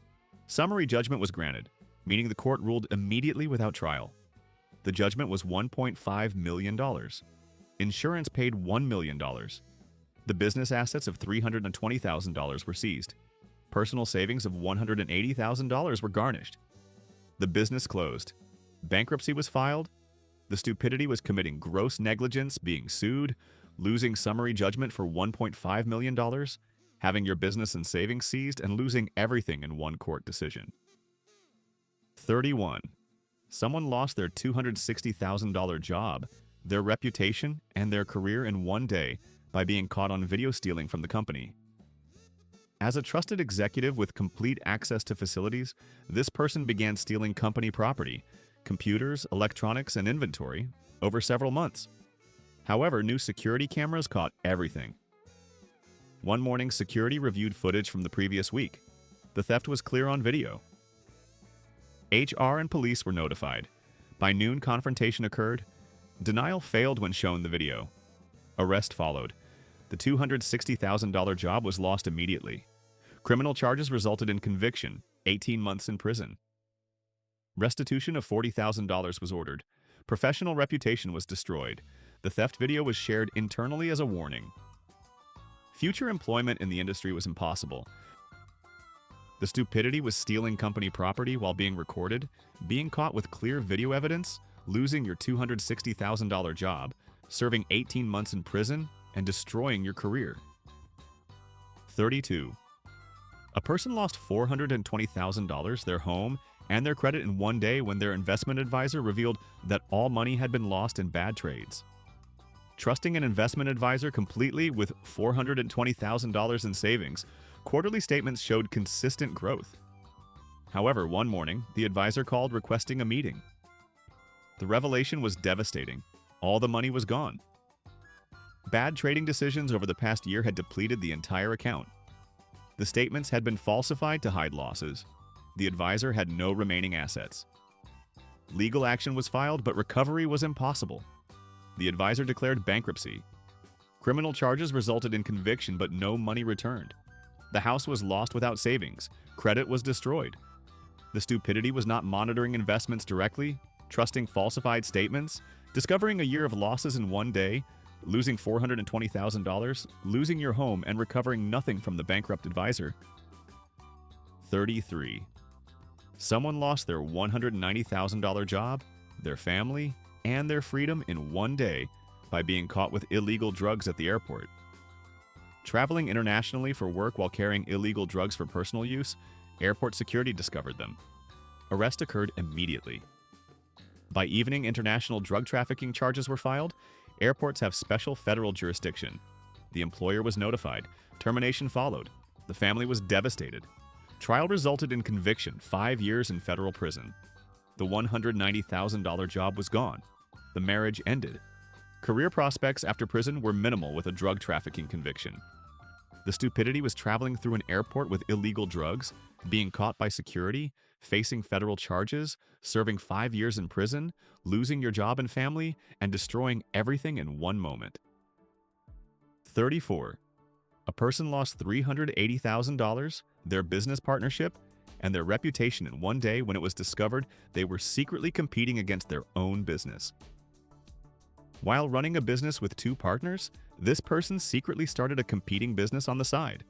Speaker 1: Summary judgment was granted, meaning the court ruled immediately without trial. The judgment was $1.5 million. Insurance paid $1 million. The business assets of $320,000 were seized. Personal savings of $180,000 were garnished. The business closed. Bankruptcy was filed. The stupidity was committing gross negligence, being sued, losing summary judgment for $1.5 million, having your business and savings seized, and losing everything in one court decision. 31. Someone lost their $260,000 job, their reputation, and their career in one day by being caught on video stealing from the company. As a trusted executive with complete access to facilities, this person began stealing company property, computers, electronics, and inventory over several months. However, new security cameras caught everything. One morning, security reviewed footage from the previous week. The theft was clear on video. HR and police were notified. By noon, confrontation occurred. Denial failed when shown the video. Arrest followed. The $260,000 job was lost immediately. Criminal charges resulted in conviction, 18 months in prison. Restitution of $40,000 was ordered. Professional reputation was destroyed. The theft video was shared internally as a warning. Future employment in the industry was impossible. The stupidity was stealing company property while being recorded, being caught with clear video evidence, losing your $260,000 job, serving 18 months in prison, and destroying your career. 32. A person lost $420,000, their home, and their credit in one day when their investment advisor revealed that all money had been lost in bad trades. Trusting an investment advisor completely with $420,000 in savings, quarterly statements showed consistent growth. However, one morning, the advisor called requesting a meeting. The revelation was devastating. All the money was gone. Bad trading decisions over the past year had depleted the entire account. The statements had been falsified to hide losses. The advisor had no remaining assets. Legal action was filed, but recovery was impossible. The advisor declared bankruptcy. Criminal charges resulted in conviction, but no money returned. The house was lost without savings. Credit was destroyed. The stupidity was not monitoring investments directly, trusting falsified statements, discovering a year of losses in one day, losing $420,000, losing your home, and recovering nothing from the bankrupt advisor. 33. Someone lost their $190,000 job, their family, and their freedom in one day by being caught with illegal drugs at the airport. Traveling internationally for work while carrying illegal drugs for personal use, airport security discovered them. Arrest occurred immediately. By evening, international drug trafficking charges were filed. Airports have special federal jurisdiction. The employer was notified. Termination followed. The family was devastated. Trial resulted in conviction, 5 years in federal prison. The $190,000 job was gone. The marriage ended. Career prospects after prison were minimal with a drug trafficking conviction. The stupidity was traveling through an airport with illegal drugs, being caught by security, facing federal charges, serving 5 years in prison, losing your job and family, and destroying everything in one moment. 34. A person lost $380,000, their business partnership, and their reputation in one day when it was discovered they were secretly competing against their own business. While running a business with 2 partners, this person secretly started a competing business on the side.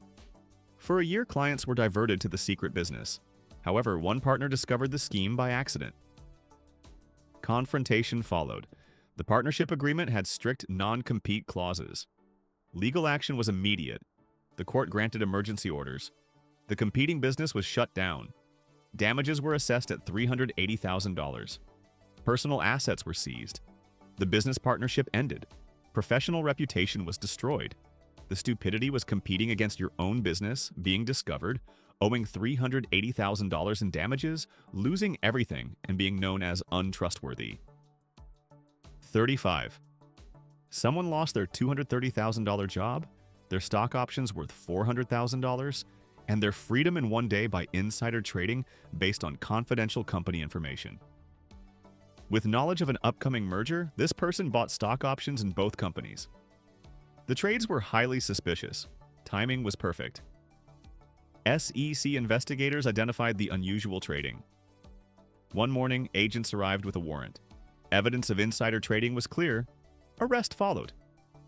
Speaker 1: For a year, clients were diverted to the secret business. However, one partner discovered the scheme by accident. Confrontation followed. The partnership agreement had strict non-compete clauses. Legal action was immediate. The court granted emergency orders. The competing business was shut down. Damages were assessed at $380,000. Personal assets were seized. The business partnership ended. Professional reputation was destroyed. The stupidity was competing against your own business, being discovered, owing $380,000 in damages, losing everything, and being known as untrustworthy. 35. Someone lost their $230,000 job, their stock options worth $400,000, and their freedom in one day by insider trading based on confidential company information. With knowledge of an upcoming merger, this person bought stock options in both companies. The trades were highly suspicious. Timing was perfect. SEC investigators identified the unusual trading. One morning, agents arrived with a warrant. Evidence of insider trading was clear. Arrest followed.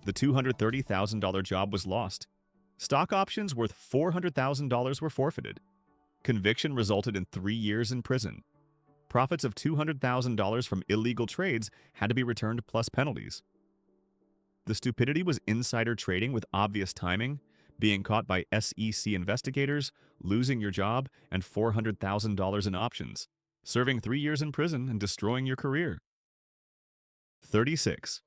Speaker 1: The $230,000 job was lost. Stock options worth $400,000 were forfeited. Conviction resulted in 3 years in prison. Profits of $200,000 from illegal trades had to be returned plus penalties. The stupidity was insider trading with obvious timing, being caught by SEC investigators, losing your job, and $400,000 in options, serving 3 years in prison and destroying your career. 36.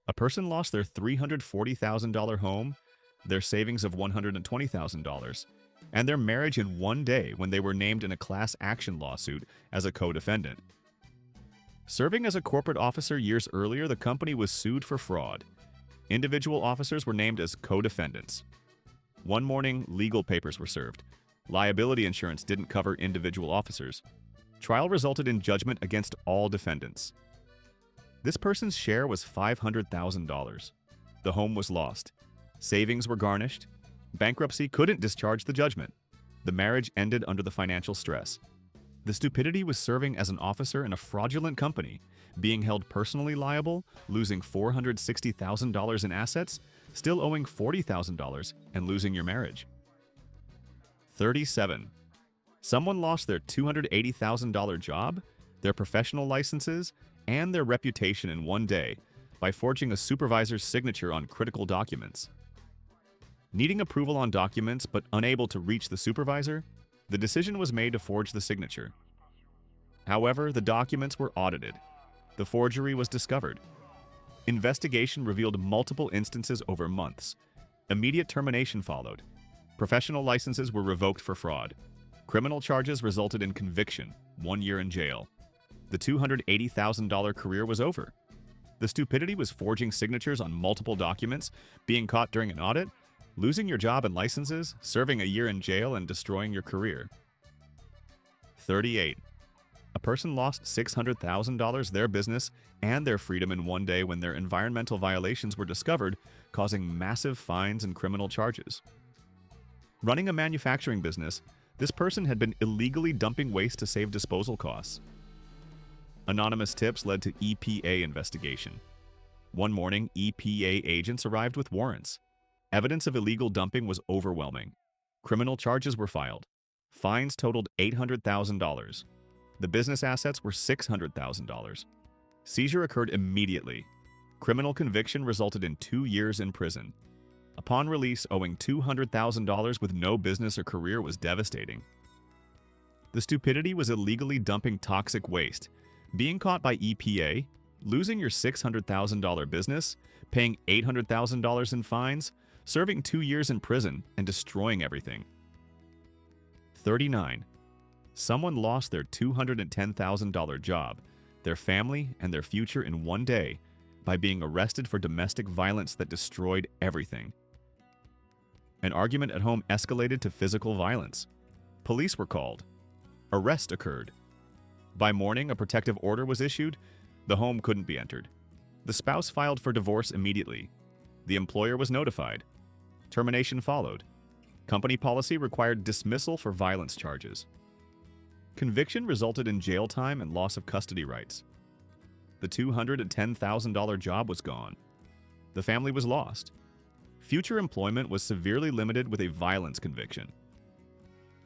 Speaker 1: A person lost their $340,000 home, their savings of $120,000, and their marriage in one day when they were named in a class action lawsuit as a co-defendant. Serving as a corporate officer years earlier, the company was sued for fraud. Individual officers were named as co-defendants. One morning, legal papers were served. Liability insurance didn't cover individual officers. Trial resulted in judgment against all defendants. This person's share was $500,000. The home was lost. Savings were garnished. Bankruptcy couldn't discharge the judgment. The marriage ended under the financial stress. The stupidity was serving as an officer in a fraudulent company, being held personally liable, losing $460,000 in assets, still owing $40,000, and losing your marriage. 37. Someone lost their $280,000 job, their professional licenses, and their reputation in one day by forging a supervisor's signature on critical documents. Needing approval on documents but unable to reach the supervisor, the decision was made to forge the signature. However, the documents were audited. The forgery was discovered. Investigation revealed multiple instances over months. Immediate termination followed. Professional licenses were revoked for fraud. Criminal charges resulted in conviction, 1 year in jail. The $280,000 career was over. The stupidity was forging signatures on multiple documents, being caught during an audit, losing your job and licenses, serving a year in jail, and destroying your career. 38. A person lost $600,000, their business, and their freedom in one day when their environmental violations were discovered, causing massive fines and criminal charges. Running a manufacturing business, this person had been illegally dumping waste to save disposal costs. Anonymous tips led to EPA investigation. One morning, EPA agents arrived with warrants. Evidence of illegal dumping was overwhelming. Criminal charges were filed. Fines totaled $800,000. The business assets were $600,000. Seizure occurred immediately. Criminal conviction resulted in 2 years in prison. Upon release, owing $200,000 with no business or career was devastating. The stupidity was illegally dumping toxic waste, being caught by EPA, losing your $600,000 business, paying $800,000 in fines, serving 2 years in prison, and destroying everything. 39. Someone lost their $210,000 job, their family, and their future in one day by being arrested for domestic violence that destroyed everything. An argument at home escalated to physical violence. Police were called. Arrest occurred. By morning, a protective order was issued. The home couldn't be entered. The spouse filed for divorce immediately. The employer was notified. Termination followed. Company policy required dismissal for violence charges. Conviction resulted in jail time and loss of custody rights. The $210,000 job was gone. The family was lost. Future employment was severely limited with a violence conviction.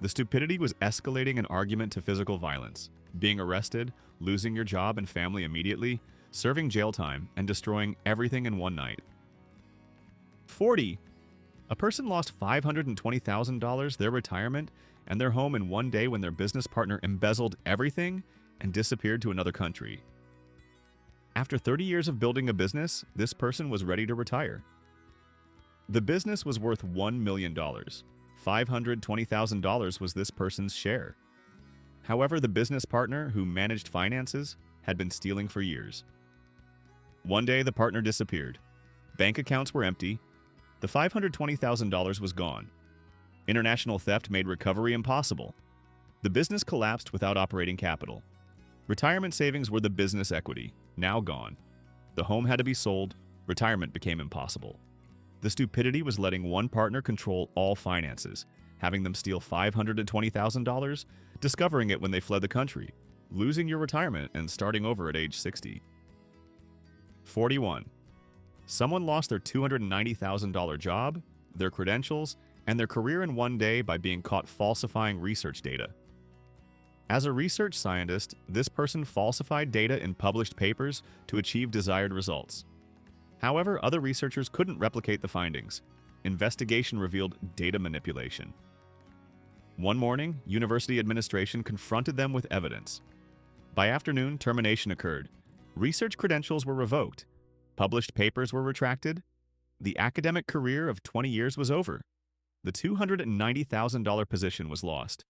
Speaker 1: The stupidity was escalating an argument to physical violence, being arrested, losing your job and family immediately, serving jail time, and destroying everything in one night. 40. A person lost $520,000, their retirement, and their home in one day when their business partner embezzled everything and disappeared to another country. After 30 years of building a business, this person was ready to retire. The business was worth $1 million. $520,000 was this person's share. However, the business partner who managed finances had been stealing for years. One day, the partner disappeared. Bank accounts were empty. The $520,000 was gone. International theft made recovery impossible. The business collapsed without operating capital. Retirement savings were the business equity, now gone. The home had to be sold. Retirement became impossible. The stupidity was letting one partner control all finances, having them steal $520,000, discovering it when they fled the country, losing your retirement and starting over at age 60. 41. Someone lost their $290,000 job, their credentials, and their career in one day by being caught falsifying research data. As a research scientist, this person falsified data in published papers to achieve desired results. However, other researchers couldn't replicate the findings. Investigation revealed data manipulation. One morning, university administration confronted them with evidence. By afternoon, termination occurred. Research credentials were revoked. Published papers were retracted. The academic career of 20 years was over. The $290,000 position was lost.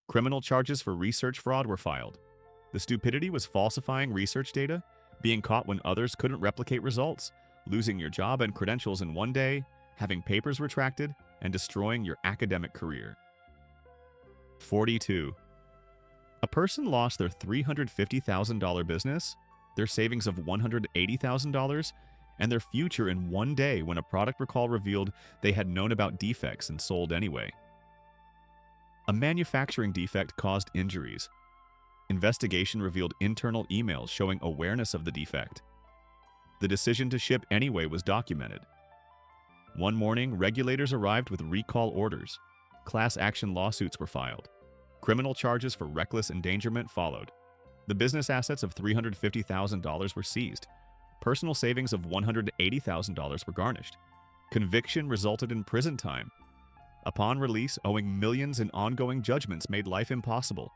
Speaker 1: Criminal charges for research fraud were filed. The stupidity was falsifying research data, being caught when others couldn't replicate results, losing your job and credentials in one day, having papers retracted, and destroying your academic career. 42. A person lost their $350,000 business, their savings of $180,000, and their future in one day when a product recall revealed they had known about defects and sold anyway. A manufacturing defect caused injuries. Investigation revealed internal emails showing awareness of the defect. The decision to ship anyway was documented. One morning, regulators arrived with recall orders. Class action lawsuits were filed. Criminal charges for reckless endangerment followed. The business assets of $350,000 were seized. Personal savings of $180,000 were garnished. Conviction resulted in prison time. Upon release, owing millions in ongoing judgments made life impossible.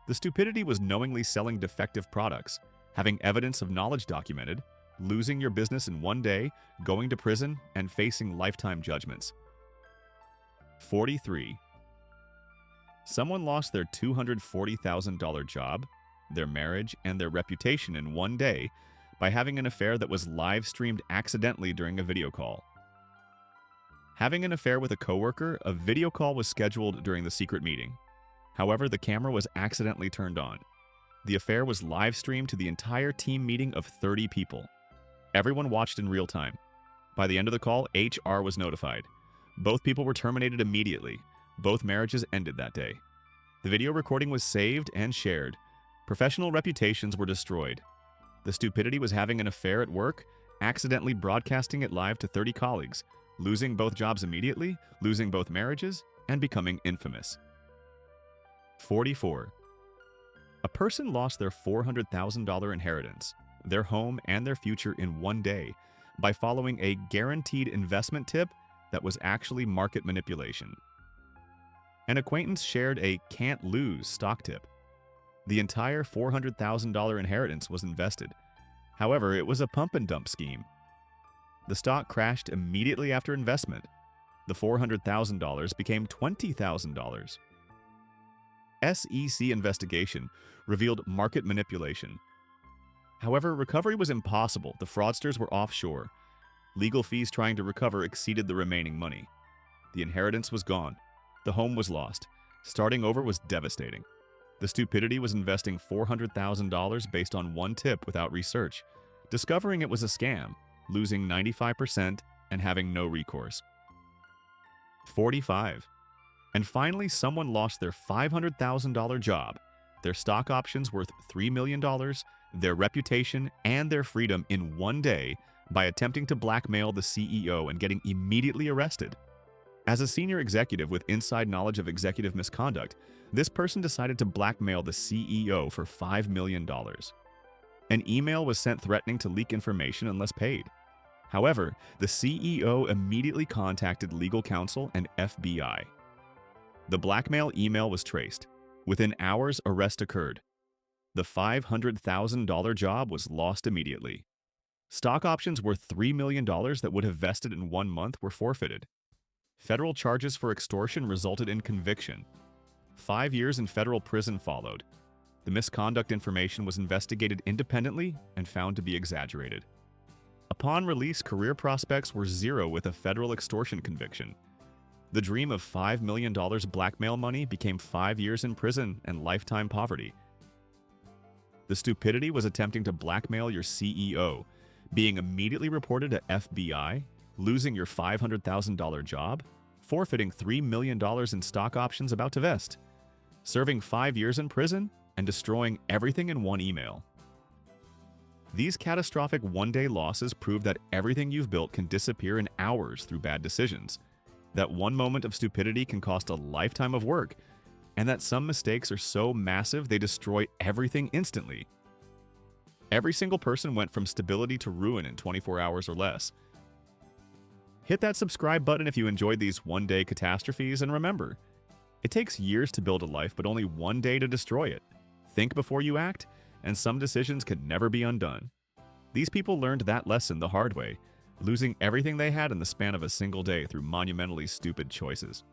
Speaker 1: The stupidity was knowingly selling defective products, having evidence of knowledge documented, losing your business in one day, going to prison, and facing lifetime judgments. 43. Someone lost their $240,000 job, their marriage, and their reputation in one day by having an affair that was live-streamed accidentally during a video call. Having an affair with a coworker, a video call was scheduled during the secret meeting. However, the camera was accidentally turned on. The affair was live-streamed to the entire team meeting of 30 people. Everyone watched in real time. By the end of the call, HR was notified. Both people were terminated immediately. Both marriages ended that day. The video recording was saved and shared. Professional reputations were destroyed. The stupidity was having an affair at work, accidentally broadcasting it live to 30 colleagues, losing both jobs immediately, losing both marriages, and becoming infamous. 44. A person lost their $400,000 inheritance, their home, and their future in one day by following a guaranteed investment tip that was actually market manipulation. An acquaintance shared a can't-lose stock tip. The entire $400,000 inheritance was invested. However, it was a pump-and-dump scheme. The stock crashed immediately after investment. The $400,000 became $20,000. SEC investigation revealed market manipulation. However, recovery was impossible. The fraudsters were offshore. Legal fees trying to recover exceeded the remaining money. The inheritance was gone. The home was lost. Starting over was devastating. The stupidity was investing $400,000 based on one tip without research, discovering it was a scam, losing 95%, and having no recourse. 45. And finally, someone lost their $500,000 job, their stock options worth $3 million, their reputation, and their freedom in one day by attempting to blackmail the CEO and getting immediately arrested. As a senior executive with inside knowledge of executive misconduct, this person decided to blackmail the CEO for $5 million. An email was sent threatening to leak information unless paid. However, the CEO immediately contacted legal counsel and FBI. The blackmail email was traced. Within hours, arrest occurred. The $500,000 job was lost immediately. Stock options worth $3 million that would have vested in 1 month were forfeited. Federal charges for extortion resulted in conviction. 5 years in federal prison followed. The misconduct information was investigated independently and found to be exaggerated. Upon release, career prospects were zero with a federal extortion conviction. The dream of $5 million blackmail money became 5 years in prison and lifetime poverty. The stupidity was attempting to blackmail your CEO, being immediately reported to FBI, losing your $500,000 job, forfeiting $3 million in stock options about to vest, serving 5 years in prison, and destroying everything in one email. These catastrophic one-day losses prove that everything you've built can disappear in hours through bad decisions, that one moment of stupidity can cost a lifetime of work, and that some mistakes are so massive they destroy everything instantly. Every single person went from stability to ruin in 24 hours or less. Hit that subscribe button if you enjoyed these one-day catastrophes, and remember, it takes years to build a life but only one day to destroy it. Think before you act, and some decisions can never be undone. These people learned that lesson the hard way, losing everything they had in the span of a single day through monumentally stupid choices.